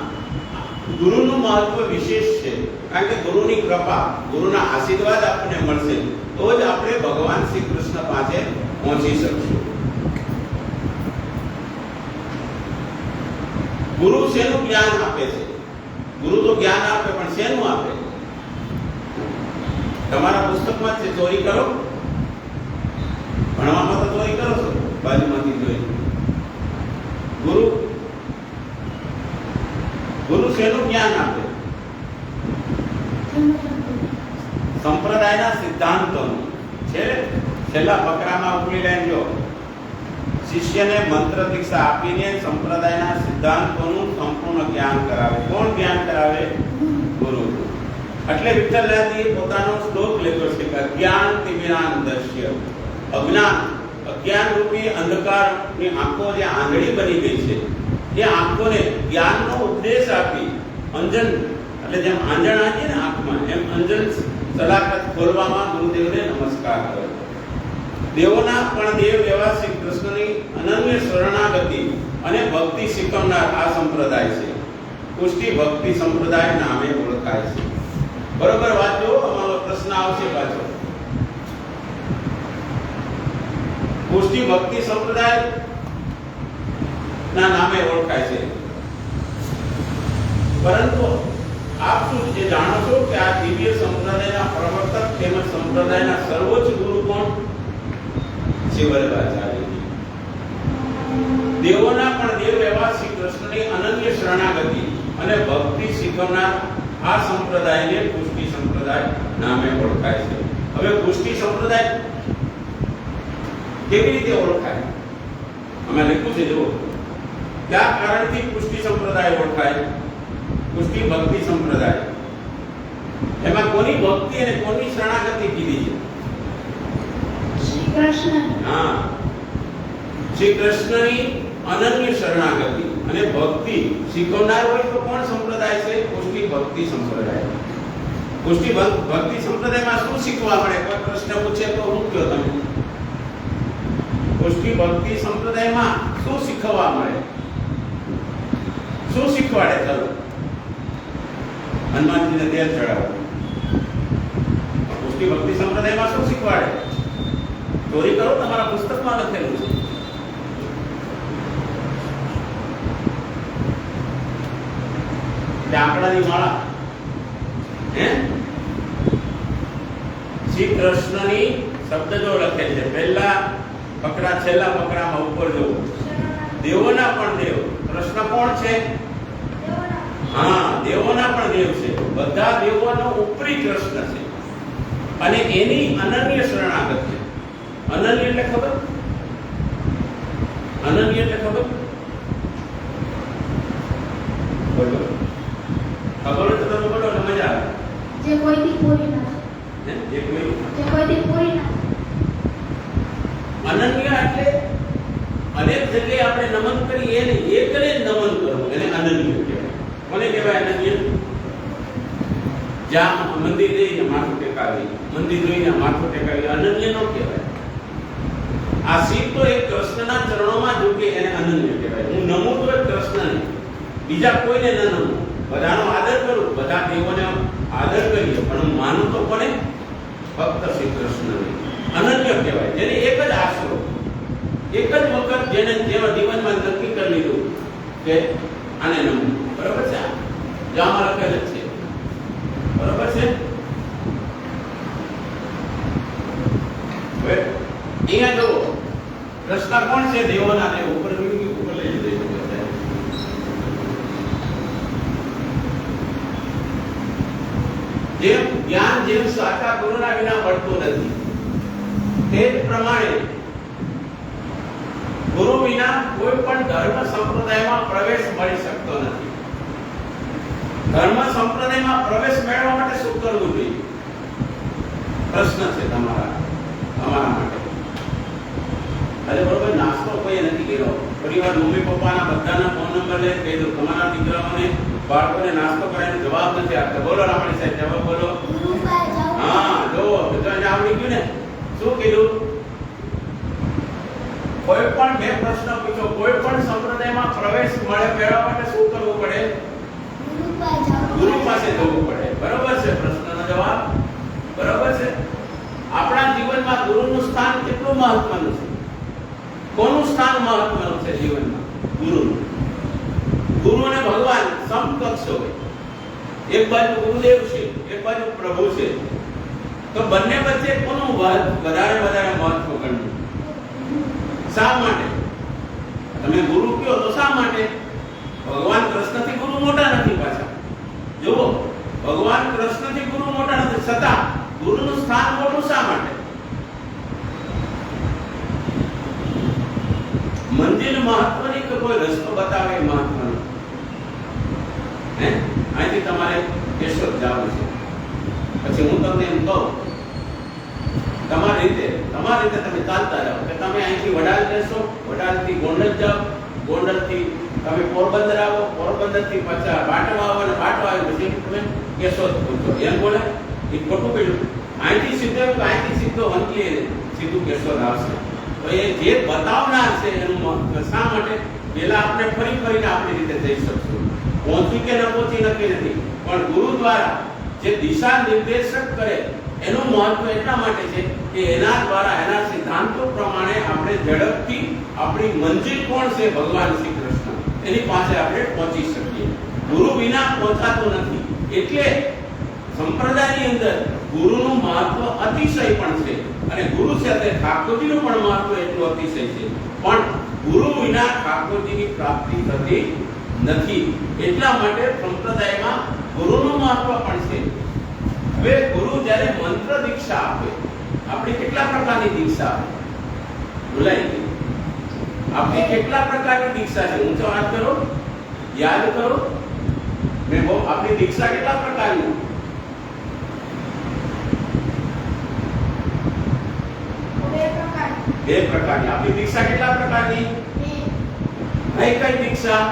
ગુરુનું મહત્વ વિશેષ છે કારણ કે ગુરુની કૃપા ગુરુના આશીર્વાદ આપણને મળશે તો જ આપણે ભગવાન શ્રી કૃષ્ણ પાસે પહોંચી શકશું ગુરુ શેનું જ્ઞાન આપે છે ગુરુ તો જ્ઞાન આપે પણ શેનું આપે તમારા પુસ્તકમાં છે ચોરી કરો ભણવામાં તો ચોરી કરો છો બાજુમાંથી જોઈ ગુરુ શેનું જ્ઞાન આપે સંપ્રદાયના સિદ્ધાંતોનું છે છેલ્લા ફકરામાં ઉપલી લાઈન જો શિષ્યને મંત્ર દીક્ષા આપીને સંપ્રદાયના સિદ્ધાંતોનું સંપૂર્ણ જ્ઞાન કરાવે કોણ જ્ઞાન કરાવે ગુરુ એટલે વિઠ્ઠલદાસજીએ પોતાનો શ્લોક લખ્યો છે કે જ્ઞાન તિમિરાન દશ્ય અજ્ઞાન રૂપી અંધકારની આંખો જે આંધળી બની ગઈ છે એ આંખોને જ્ઞાનનો ઉપદેશ આપી અંજન એટલે જેમ આંજણ આવીએ ને આંખમાં એમ અંજન સલાકત ખોલવામાં ગુરુદેવને નમસ્કાર કર્યો દેવોના પણ દેવ એવા શ્રી કૃષ્ણની અનન્ય શરણાગતિ અને ભક્તિ શીખવનાર આ સંપ્રદાય છે પુષ્ટિ ભક્તિ સંપ્રદાય નામે ઓળખાય છે બરોબર વાંચો અમારો પ્રશ્ન આવશે પાછો પુષ્ટિ ભક્તિ સંપ્રદાય ના નામે ઓળખાય છે પરંતુ આપ શું જે જાણો છો કે આ દિવ્ય સંપ્રદાયના પ્રવર્તક તેમજ સંપ્રદાયના સર્વોચ્ચ ગુરુ કોણ શ્રી વલ્લભાચાર્યજી દેવોના પણ દેવ એવા શ્રી કૃષ્ણની અનન્ય શરણાગતિ અને ભક્તિ શીખવનાર આ સંપ્રદાયને પુષ્ટિ સંપ્રદાય નામે ઓળખાય છે હવે પુષ્ટિ સંપ્રદાય કેવી રીતે ઓળખાય અમે લખ્યું છે જો કયા કારણથી પુષ્ટિ સંપ્રદાય ઓળખાય પુષ્ટિ ભક્તિ સંપ્રદાય એમાં કોની ભક્તિ અને કોની શરણાગતિ કીધી છે શ્રી કૃષ્ણ હા શ્રી કૃષ્ણની અનન્ય શરણાગતિ અને ભક્તિ શીખવનાર હોય તો કોણ સંપ્રદાય છે પુષ્ટિ ભક્તિ સંપ્રદાય પુષ્ટિ ભક્તિ સંપ્રદાયમાં શું શીખવા મળે કોઈ પ્રશ્ન પૂછે તો હું કહો તમે પુષ્ટિ ભક્તિ સંપ્રદાયમાં શું શીખવા મળે શું શીખવાડે ચલો હનુમાનજીને તેલ ચડાવો પુષ્ટિ ભક્તિ સંપ્રદાયમાં શું શીખવાડે ચોરી કરો તમારા પુસ્તકમાં લખેલું છે આંકડાની માળા હે શ્રી કૃષ્ણની શબ્દ જો લખે છે પહેલા ફકરા છેલ્લા ફકરામાં ઉપર જો દેવોના પણ દેવ કૃષ્ણ કોણ છે હા દેવોના પણ દેવ છે બધા દેવોનો ઉપરી કૃષ્ણ છે અને એની અનન્ય શરણાગત છે અનન્ય એટલે ખબર અનન્ય એટલે ખબર બોલો ખબર તો તમે બોલો એટલે મજા આવે જે કોઈથી પૂરી ના જે કોઈથી પૂરી ના અનન્ય એટલે અનેક જગ્યાએ આપણે નમન કરીએ એને એકને જ નમન કરવું એને અનન્ય કહેવાય કોને કહેવાય અનન્ય જ્યાં મંદિર જઈને માથું ટેકાવી મંદિર જોઈને માથું ટેકાવી અનન્ય નો કહેવાય આ સીટ તો એક કૃષ્ણના ચરણોમાં ઝૂકે એને અનન્ય કહેવાય હું નમું તો એક કૃષ્ણને બીજા કોઈને ન નમું બધાનો આદર કરું બધા દેવોને આદર કરીએ પણ હું માનું તો કોને ફક્ત શ્રી કૃષ્ણને અનન્ય કહેવાય જેને એક જ આશરો એક જ વખત જેને જેવા જીવનમાં નક્કી કરી લીધું કે આને નમવું બરાબર છે જામાં લખેલ છે બરાબર છે હવે અહીંયા જો કૃષ્ણ કોણ છે દેવોના દેવ ઉપર ઉપર લઈ લીધું જેમ જ્ઞાન જેમ સાચા ગુરુના વિના મળતું નથી તે જ પ્રમાણે ગુરુ વિના કોઈ પણ ધર્મ સંપ્રદાયમાં પ્રવેશ મળી શકતો નથી ધર્મ સંપ્રદાયમાં પ્રવેશ મેળવવા માટે શું કરવું જોઈએ પ્રશ્ન છે તમારા માટે અરે બરોબર નાસ્તો કોઈ નથી કર્યો પરિવાર મમ્મી પપ્પાના બધાના ફોન નંબર લઈને કહી દો તમારા દીકરાઓને બાળકોને નાસ્તો કરાવીને જવાબ નથી આપતા બોલો રામણી સાહેબ જવાબ બોલો ગુરુભાઈ જાવ હા મળે મેળવવા માટે શું કરવું પડે? ગુરુ પાસે જવું પડે. બરોબર છે? પ્રશ્નનો જવાબ બરોબર છે. આપણા જીવનમાં ગુરુનું સ્થાન કેટલું મહત્વનું છે? કોનું સ્થાન મહત્વનું છે જીવનમાં? ગુરુનું. ગુરુ અને ભગવાન સમકક્ષ હોય. એક બાજુ ગુરુદેવ છે, એક બાજુ પ્રભુ છે. તો બંને વચ્ચે કોનું વધારે મહત્વ ગણવું? શા માટે? તમે ગુરુ કયો તો શા માટે? ભગવાન કૃષ્ણથી ગુરુ મોટા નથી પાછા. જુઓ, ભગવાન કૃષ્ણથી ગુરુ મોટા નથી, છતાં ગુરુનું સ્થાન મોટું શા માટે? મંજિલ મહત્વની કે કોઈ રસ્તો બતાવે એ મહત્વનો? અહીંથી તમારે કેશોદ જવું છે, પછી હું તમને એમ કહું તમારી રીતે તમે ચાલતા જાઓ કે તમે અહીંથી વડાલ જશો, વડાલથી ગોંડલ જાઓ, ગોંડલથી તમે પોરબંદર આવો, પોરબંદરથી પાછા બાટવા આવો અને બાટવા આવી પછી તમે કેશોદ પહોંચો. એમ બોલે એ ખોટું પડ્યું. અહીંથી સીધો વંકલી સીધું કેશોદ આવશે. તો એ જે બતાવનાર છે એનું મહત્વ શા માટે? પહેલા આપણે ફરીને આપણી રીતે જઈ શકશું. પહોંચી કે ન પહોંચી નક્કી નથી, પણ ગુરુ દ્વારા જે દિશા નિર્દેશક કરે એનું મહત્વ એટલા માટે છે કે એના દ્વારા એના સિદ્ધાંતો પ્રમાણે આપણે ઝડપથી આપણી મંજિલ કોણ છે? ભગવાન શ્રી કૃષ્ણ. એની પાસે આપણે પહોંચી શકીએ. ગુરુ વિના પહોંચાતું નથી. એટલે સંપ્રદાયની અંદર ગુરુનું મહત્વ અતિશય પણ છે અને ગુરુ સાથે ઠાકોરજીનું પણ મહત્વ એટલું અતિશય છે. પણ ગુરુ વિના ઠાકોરજીની પ્રાપ્તિ થતી નથી. એટલા માટે સંપ્રદાયમાં ગુરુનું મહત્વ પણ છે. હવે ગુરુ જ્યારે મંત્ર દીક્ષા આપે, આપણે કેટલા પ્રકારની દીક્ષા આપે? ભૂલાઈ ગઈ. આપણે કેટલા પ્રકારની દીક્ષા છે? ઊંચો હાથ કરો, યાદ કરો. આપણી દીક્ષા કેટલા પ્રકારની? બે પ્રકારની. આપણી દીક્ષા કેટલા પ્રકારની? કઈ દીક્ષા?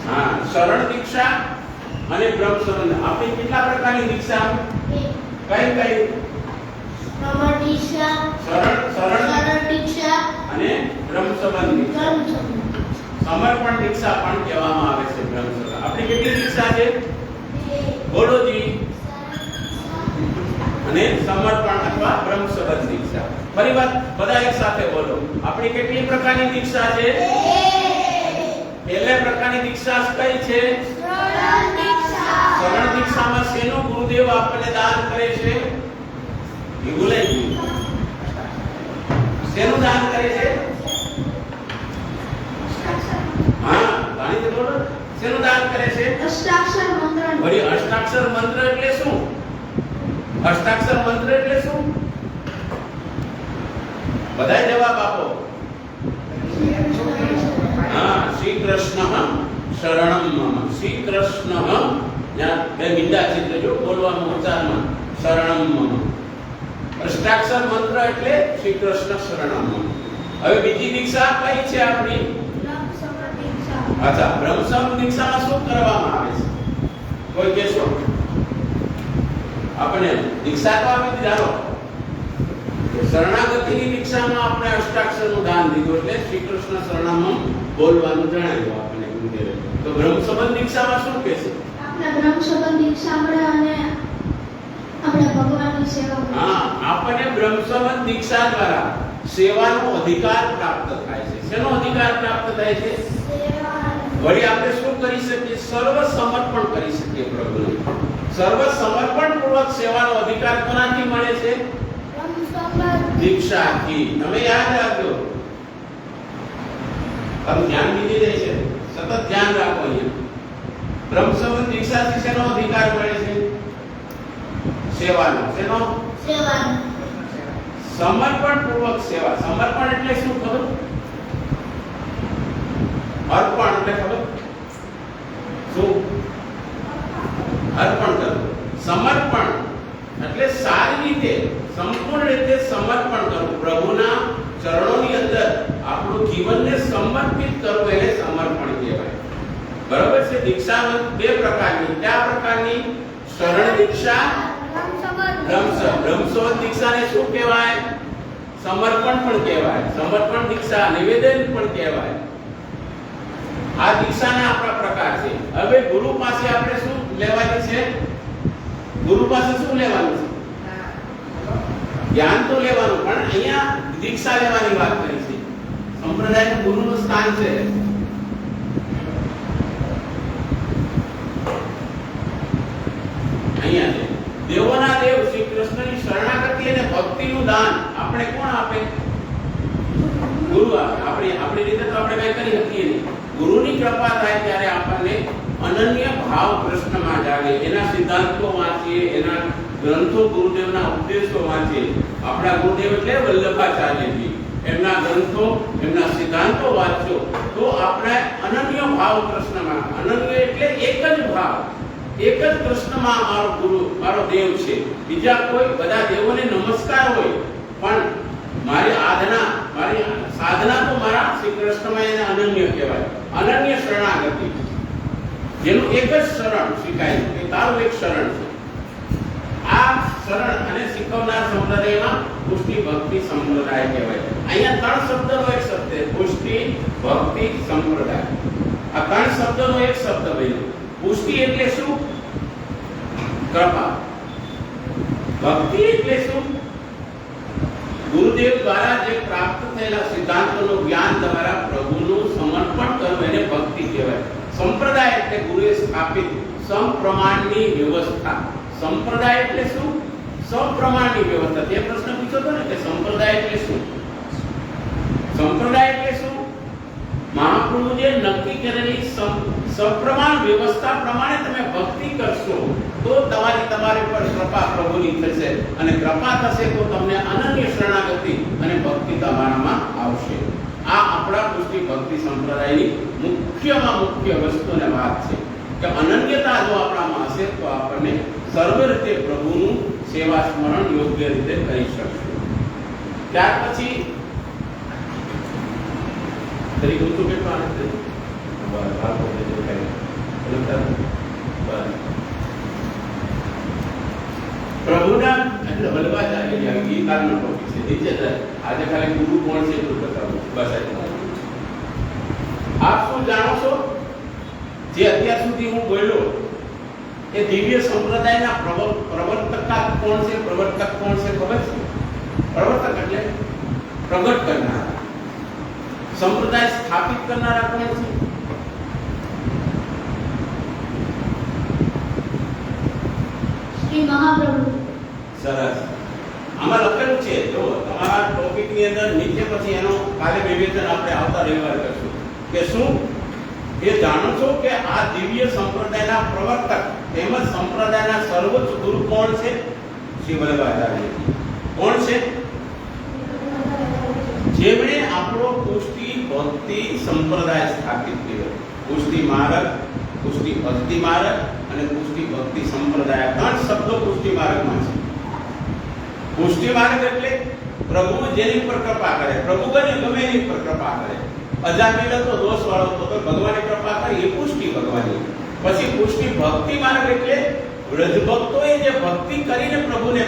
હા, શરણ દીક્ષા અને બ્રહ્મ સંબંધ. આપણી કેટલા પ્રકારની દીક્ષા? કઈ? શરણ દીક્ષા અને બ્રહ્મ સંબંધ દીક્ષા. સમર્પણ દીક્ષા પણ કહેવામાં આવે છે. બ્રહ્મ સંબંધ. આપણી કેટલી દીક્ષા છે? બોલોજી. અને સમર્પણ અથવા બ્રહ્મ સંબંધ દીક્ષા. ફરી વાત બધા એક સાથે બોલો. આપણી કેટલી પ્રકારની દીક્ષા છે? પહેલે પ્રકારની દીક્ષા કઈ છે? શરણ દીક્ષામાં શેનું ગુરુદેવ આપણને દાન કરે છે? એ ભૂલાઈ ગયું. શેનું દાન કરે છે? હા, જાણી બોલો. શેનું દાન કરે છે? અષ્ટાક્ષર મંત્ર. વળી અષ્ટાક્ષર મંત્ર એટલે શું? અષ્ટાક્ષર મંત્ર એટલે શું? બધાય જવાબ આપો. હા, શ્રી કૃષ્ણ શરણમ મમ. શ્રી કૃષ્ણ જ્યાં બે મીંડા ચિત્ર જો બોલવામાં ઉચ્ચારમાં શરણમ મમ. અષ્ટાક્ષર મંત્ર એટલે શ્રી કૃષ્ણ શરણમ મમ. હવે બીજી દીક્ષા કઈ છે આપણી? અચ્છા, બ્રહ્મ સંબંધ દીક્ષામાં શું કરવામાં આવે છે? કોઈ કહેશો? આપણે દીક્ષા તો આપી દીધા. શરણાગતિની દીક્ષામાં આપણે અષ્ટાક્ષરનું દાન દીધું એટલે શ્રી કૃષ્ણ શરણમ બોલવાનું જણાવ્યું આપણને ગુરુદેવે. તો બ્રહ્મ સંબંધ દીક્ષામાં શું કહે છે? આપણે બ્રહ્મ સંબંધ દીક્ષા મળે અને આપણે ભગવાનની સેવા કરીએ. હા, આપણને બ્રહ્મ સંબંધ દીક્ષા દ્વારા સેવાનો અધિકાર પ્રાપ્ત થાય છે. શેનો અધિકાર પ્રાપ્ત થાય છે? વળી આપણે શું કરી શકીએ? સર્વ સમર્પણ કરી શકીએ પ્રભુને. સર્વ સમર્પણ પૂર્વક સેવાનો અધિકાર કોનાથી મળે છે? દીક્ષાથી. તમે યાદ રાખજો. તમે ધ્યાન દીધી રહી છે, સતત ધ્યાન રાખો. અહીંયા બ્રહ્મ સંબંધ દીક્ષાથી શેનો અધિકાર મળે છે? સેવાનો. શેનો? સેવાનો. સમર્પણ પૂર્વક સેવા. સમર્પણ એટલે શું ખબર? અર્પણ એટલે ખબર? શું? અર્પણ કરવું. સમર્પણ એટલે સારી રીતે સંપૂર્ણ રીતે સમર્પણ કરવું. પ્રભુના ચરણોની અંદર આપણું જીવનને સમર્પિત કરવું એને સમર્પણ કહેવાય. બરોબર છે? દીક્ષા બે પ્રકારની. કયા પ્રકારની? શરણ દીક્ષા, બ્રહ્મ સંબંધ દીક્ષાને શું કહેવાય? સમર્પણ પણ કહેવાય. સમર્પણ દીક્ષા નિવેદન પણ કહેવાય. આ દીક્ષાના આપણા પ્રકાર છે. હવે ગુરુ પાસે આપણે શું લેવાની છે? ગુરુ પાસે શું લેવાનું છે? જ્ઞાન તો લેવાનું, પણ અહીંયા દીક્ષા લેવાની વાત કરી છે. સંપ્રદાયનું ગુરુનું સ્થાન છે. અહીંયા છે દેવોના દેવ શ્રી કૃષ્ણની શરણાગતિ અને ભક્તિનું દાન આપણે કોણ આપે? ગુરુ આપે. આપણી રીતે તો આપણે કઈ કરી શકીએ નહીં. ગુરુની કૃપા થાય ત્યારે આપણને અનન્ય ભાવ કૃષ્ણમાં જાગે. એના સિદ્ધાંતો વાંચીએ, એના ગ્રંથો, ગુરુદેવના ઉપદેશો વાંચીએ. આપણા ગુરુદેવ એટલે વલ્લભાચાર્યજી. એમના ગ્રંથો, એમના સિદ્ધાંતો વાંચો તો આપણે અનન્ય ભાવ કૃષ્ણમાં. અનન્ય એટલે એક જ ભાવ, એક જ કૃષ્ણમાં મારો ગુરુ, મારો દેવ છે. બીજા કોઈ, બધા દેવોને નમસ્કાર હોય, પણ મારી સાધના તો મારા શ્રી કૃષ્ણમાં એને અનન્ય કહેવાય. અનન્ય શરણાગતિ, જેનું એક જ શરણ શીખાય કે તારું એક શરણ છે. આ શરણ અને શીખવનાર સંપ્રદાયમાં પુષ્ટિ ભક્તિ સંપ્રદાય કહેવાય. અહીંયા ત્રણ શબ્દનો એક શબ્દ છે, પુષ્ટિ ભક્તિ સંપ્રદાય. આ ત્રણ શબ્દનો એક શબ્દ બન્યો. પુષ્ટિ એટલે શું? કૃપા. ભક્તિ એટલે શું? ગુરુદેવ દ્વારા જે પ્રાપ્ત થયેલા સિદ્ધાંતોનું જ્ઞાન દ્વારા પ્રભુનું સમર્પણ કરવું એને ભક્તિ કહેવાય. સંપ્રદાય એટલે ગુરુએ સ્થાપિત સમપ્રમાણની વ્યવસ્થા. સંપ્રદાય એટલે શું? સમપ્રમાણની વ્યવસ્થા. તે પ્રશ્ન પૂછ્યો હતો ને કે સંપ્રદાય એટલે શું? સંપ્રદાય એટલે શું? મહાપ્રભુએ નક્કી કરેલી સપ્રમાણ વ્યવસ્થા પ્રમાણે તમે ભક્તિ કરશો તો તમારી પર કૃપા પ્રભુની થશે, અને કૃપા થશે તો તમને અનન્ય શરણાગતિ અને ભક્તિ તમારામાં આવશે. આ આપણા પુષ્ટિ ભક્તિ સંપ્રદાયની મુખ્યમાં મુખ્ય વસ્તુ અને વાત છે કે અનન્યતા જો આપણામાં હશે તો આપણને સર્વ રીતે પ્રભુનું સેવા સ્મરણ યોગ્ય રીતે કરી શકશું. ત્યાર પછી તરી ઊંચું કેટલું આને છે? બસ આ પોતે જે કહે બસ પ્રભુના એટલે વલ્લભાચાર્ય ગીતાનો ટોપિક છે. નીચે આજે ખાલી ગુરુ કોણ છે એટલું બતાવું. બસ આપ શું જાણો છો? જે અત્યાર સુધી હું બોલ્યો એ દિવ્ય સંપ્રદાયના પ્રવર્તક કોણ છે? પ્રવર્તક કોણ છે ખબર છે? પ્રવર્તક એટલે પ્રગટ કરનારા. સંપ્રદાય સ્થાપિત કરનારા કોણ છે? શ્રી મહાપ્રભુ. સરસ. આમાં લખેલું છે, જો તમારા ટોપિકની અંદર નીચે પછી એનો કાલે વિવેચન આપણે આવતા રવિવારે કરશું કે શું એ જાણો છો કે આ દિવ્ય સંપ્રદાયના પ્રવર્તક તેમજ સંપ્રદાયના સર્વોચ્ચ ગુરુ કોણ છે? શ્રી વલ્લભાચાર્ય. કોણ છે? જેમણે આપણો પુષ્ટિ ભક્તિ સંપ્રદાય સ્થાપિત કર્યો. પુષ્ટિ માર્ગ, પુષ્ટિ ભક્તિ માર્ગ અને પુષ્ટિ ભક્તિ સંપ્રદાય. ત્રણ શબ્દો પુષ્ટિ માર્ગમાં છે. પુષ્ટિ માર્ગ એટલે પ્રભુ જેની પર કૃપા કરે, પ્રભુ ગમે એની પર કૃપા કરે. અજામિલ તો દોષ વાળો તો ભગવાનની કૃપા કરી એ પુષ્ટિ ભગવાનની. પછી પુષ્ટિ ભક્તિ માર્ગ એટલે વ્રજ ભક્તોએ જે ભક્તિ કરીને પ્રભુને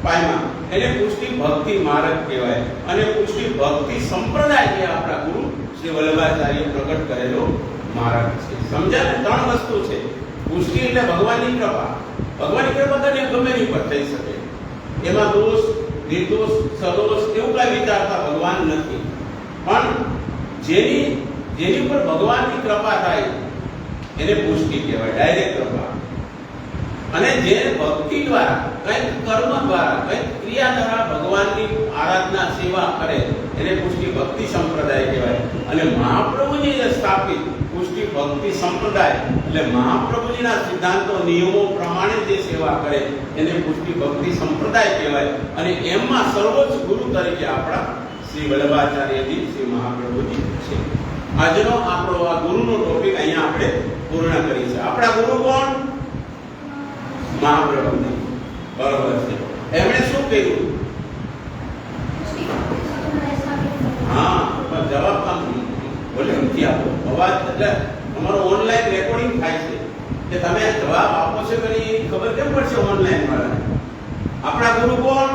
પામ્યા એને પુષ્ટિ ભક્તિ માર્ગ કહેવાય. અને પુષ્ટિ ભક્તિ સંપ્રદાય જે આપણા ગુરુ શ્રી વલ્લભાચાર્ય પ્રગટ કરેલો માર્ગ છે. સમજ્યા ને? ત્રણ વસ્તુ છે. પુષ્ટિ એટલે ભગવાનની કૃપા. ભગવાનની કૃપા તને ગમે એની પર થઈ શકે. એમાં દોષ, નિર્દોષ, સદોષ એવું કઈ વિચારતા ભગવાન નથી. પણ જેની પર ભગવાનની કૃપા થાય એને પુષ્ટિ કહેવાય, ડાયરેક્ટ કૃપા. અને જે ભક્તિ દ્વારા, કંઈક કર્મ દ્વારા, કંઈક ક્રિયા દ્વારા ભગવાનની આરાધના સેવા કરે એને પુષ્ટિ ભક્તિ સંપ્રદાય કહેવાય. અને મહાપ્રભુજી જે સ્થાપિત પુષ્ટિ ભક્તિ સંપ્રદાય એટલે મહાપ્રભુજીના સિદ્ધાંતો નિયમો પ્રમાણે જે સેવા કરે એને પુષ્ટિ ભક્તિ સંપ્રદાય કહેવાય. અને એમાં સર્વોચ્ચ ગુરુ તરીકે આપણા શ્રી વલ્લભાચાર્યજી, શ્રી મહાપ્રભુજી છે. આજનો આપણો આ ગુરુનો ટોપિક અહીંયા આપણે પૂર્ણ કરી છે. આપણા ગુરુ કોણ? મહાપ્રભુજી. બરોબર છે. એમણે શું કહ્યું? હા, પણ જવાબ વોલ્યુમથી આપો. અવાજ એટલે તમારો ઓનલાઈન રેકોર્ડિંગ થાય છે કે તમે જવાબ આપો છો કે નહીં ખબર કેમ પડશે ઓનલાઈન વાળાને? આપણા ગુરુ કોણ?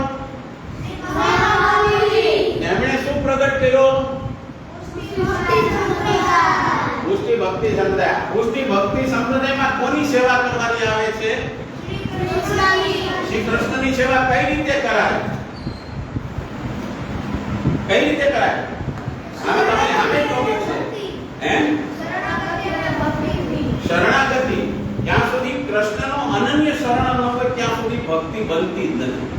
એમણે શું પ્રગટ કર્યો? પુષ્ટિ ભક્તિ ભક્તિ સંપ્રદાય. પુષ્ટિ ભક્તિ સંપ્રદાયમાં કોની સેવા કરવાની આવે છે? શ્રી કૃષ્ણની સેવા કઈ રીતે કરાય? કઈ રીતે કરાય? આમે ટોપિક છે. હે? શરણાગતિ. જ્યાં સુધી કૃષ્ણનો અનન્ય શરણ ન હોય ત્યાં સુધી ભક્તિ બનતી જ નથી.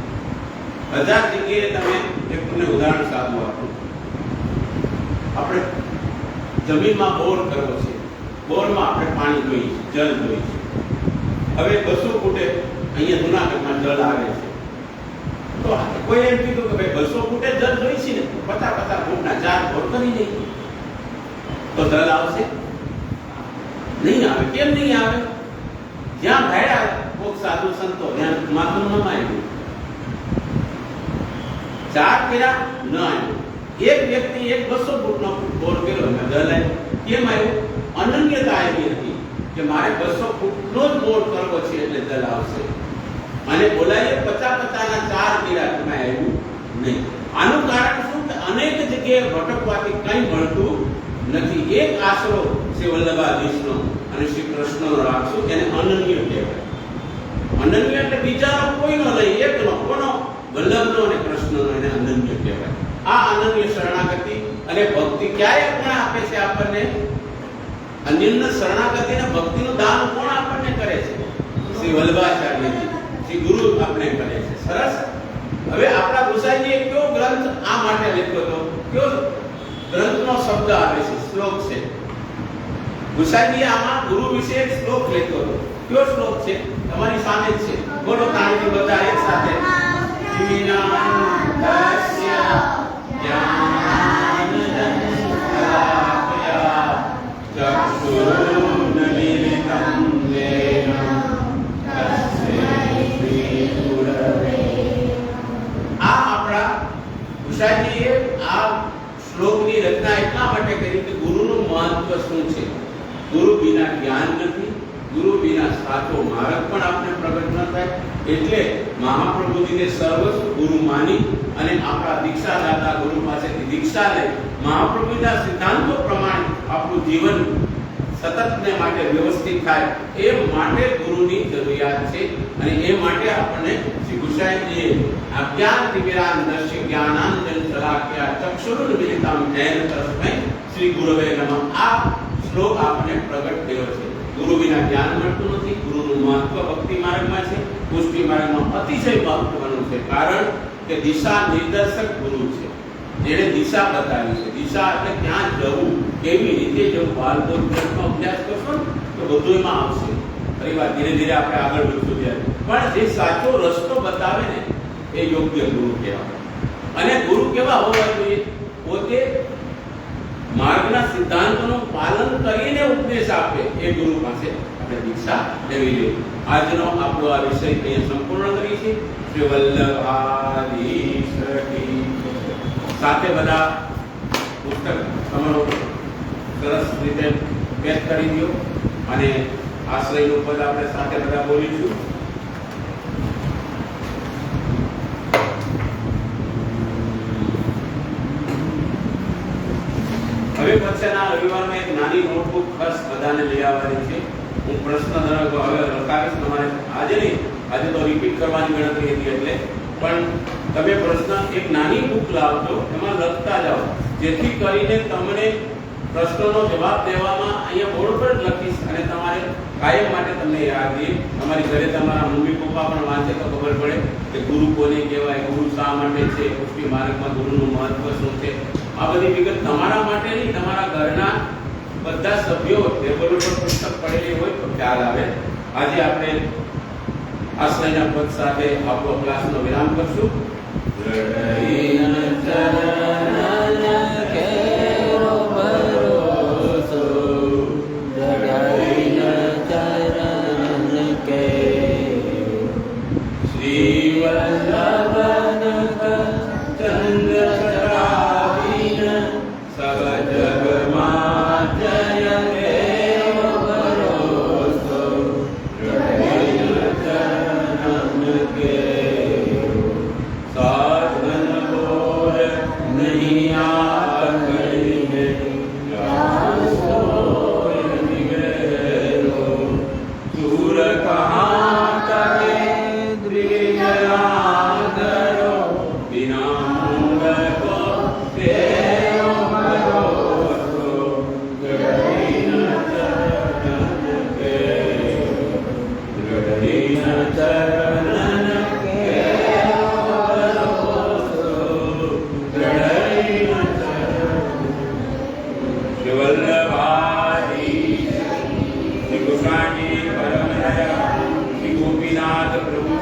1000 જગ્યાએ તમે એક તમને ઉદાહરણ સાદું આપું. આપણે જમીનમાં બોર કરવો છે. બોરમાં આપણે પાણી જોઈએ છે, જળ જોઈએ છે. હવે 200 ફૂટે અહીંયા જૂનાગઢમાં જળ આવે છે. તો કોઈ એમ કીધું કે ભાઈ 200 ફૂટે જળ જોઈએ છે ને, 50 ફૂટના 4 બોર કરી દઈએ તો જળ આવશે? નહીં આવે. કેમ નહીં આવે? જ્યાં ભાડ્યા કોક સાધુ સંતો ત્યાં માથું ન આવ્યું, 4 પેરા ન આવ્યું. એક વ્યક્તિ 200 ફૂટનો બોર કર્યો અને જળ આવ્યું. કેમ આવ્યું? અનન્યતા આવી હતી કે મારે 200 ફૂટનો જ બોર કરવો છે એટલે જળ આવશે. અને બોલાય 50 ના 4 પેરા તમે આવ્યું નહીં. આનું કારણ શું? કે અનેક જગ્યાએ ભટકવાથી કંઈ મળતું નથી. એક આશરો શ્રી વલ્લભાધીશનો અને શ્રી કૃષ્ણનો રાખશું, એને અનન્ય કહેવાય. અનન્ય એટલે બીજાનો કોઈનો નહીં, એકનો. કોનો? વલ્લભનો અને કૃષ્ણનો, એને અનન્ય કહેવાય. આ અનન્ય શરણાગતિ અને ભક્તિ ક્યારે કોણ આપે છે આપણને? અનન્ય શરણાગતિ અને ભક્તિનું દાન કોણ આપણને કરે છે? શ્રી વલ્લભાચાર્યજી, શ્રી ગુરુ આપણે કરે છે. સરસ. હવે આપણા ગુસાઈજીએ કયો ગ્રંથ આ માટે લખ્યો હતો? કયો ગ્રંથનો શબ્દ આવે છે, શ્લોક છે? ગુસાઈજીએ આમાં ગુરુ વિશે એક શ્લોક લખ્યો હતો. કયો શ્લોક છે? તમારી સામે જ છે. બોલો તાળીથી બધા એક સાથે. જ્ઞાનસ્ય જ્ઞાનજન્યકલાપયા ચક્ષુરુન્મિલિतं યેન તસ્मै શ્રી ગુરવે. આ આપણા ગુસાઈજીએ આ શ્લોકની રચના એટલા માટે કરી કે ગુરુનું મહત્વ શું છે. ગુરુ વિના જ્ઞાન નથી, ગુરુ વિના સાચો માર્ગ પણ આપણે પ્રગટ ન થાય. એટલે મહાપ્રભુજીને સર્વસ્વ ગુરુ માની અને આપણા દીક્ષાદાતા ગુરુ પાસેથી દીક્ષા લઈ મહાપ્રભુના સિદ્ધાંતો પ્રમાણે આપણું જીવન સતતને માટે વ્યવસ્થિત થાય એ માટે ગુરુની જરૂરિયાત છે. અને એ માટે આપણને શ્રી ગુસાઈજીએ અજ્ઞાન તિમિરાન દર્શિ જ્ઞાનાંજન શલાક્યા ચક્ષુરુન્મિલિतं યેન તસ્મૈ શ્રી ગુરવે નમઃ. આ શ્લોક આપણે પ્રગટ કર્યો છે. ગુરુ વિના જ્ઞાન મળતું નથી. ગુરુનું મહત્વ ભક્તિ માર્ગમાં છે, પુષ્ટિ માર્ગમાં અતિશય મહત્વનું છે. કારણ કે દિશા નિર્દેશક ગુરુ છે, જેણે દિશા બતાવી છે. દિશા એટલે ક્યાં જવું, કેવી રીતે જવું. બાલબોધનો અભ્યાસ કરશો તો બધું એમાં આવશે. ફરી વાર ધીરે ધીરે આપણે આગળ વધશું ત્યારે. પણ જે સાચો રસ્તો બતાવે ને એ યોગ્ય ગુરુ કહેવાય. અને ગુરુ કેવા હોવા જોઈએ? પોતે માર્ગના સિદ્ધાંતોનું પાલન કરીને ઉપદેશ આપે એ ગુરુ પાસે આપણે દીક્ષા લેવી જોઈએ. આજનો આપણો આ વિષય અહીંયા સંપૂર્ણ કરી છે. શ્રી વલ્લભાધીશ સાથે બધા પુસ્તક તમારો સરસ રીતે પેક કરી દો અને આશ્રયનું પદ આપણે સાથે બધા બોલીશું. હવે પછીના રવિવારમાં એક નાની નોટબુક ખાસ બધાને લઈ આવવાની છે. હું પ્રશ્ન હવે લખાવીશ તમારે. આજે નહીં, આજે તો રિપીટ કરવાની ગણતરી હતી એટલે. પણ તમે પ્રશ્ન એક નાની બુક લાવજો, એમાં લખતા જાઓ, જેથી કરીને તમને પ્રશ્નોનો જવાબ દેવામાં અહીંયા બોર્ડ પર લખીશ અને તમારે કાયમ માટે તમને યાદ રહે. તમારી ઘરે તમારા મમ્મી પપ્પા પણ વાંચે તો ખબર પડે કે ગુરુ કોને કહેવાય, ગુરુ શા માટે છે, પુષ્ટિ માર્ગમાં ગુરુનું મહત્વ શું છે. આ બધી વિગત તમારા માટે નહીં, તમારા ઘરના બધા સભ્યો ટેબલ ઉપર પુસ્તક પડેલી હોય તો ખ્યાલ આવે. આજે આપણે આશ્રયના પદ સાથે આપણો ક્લાસનો વિરામ કરશું.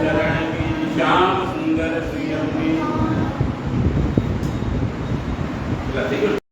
ચરણ કી શ્યામ સુંદર શ્રી અંબી. એટલે થઈ ગયું.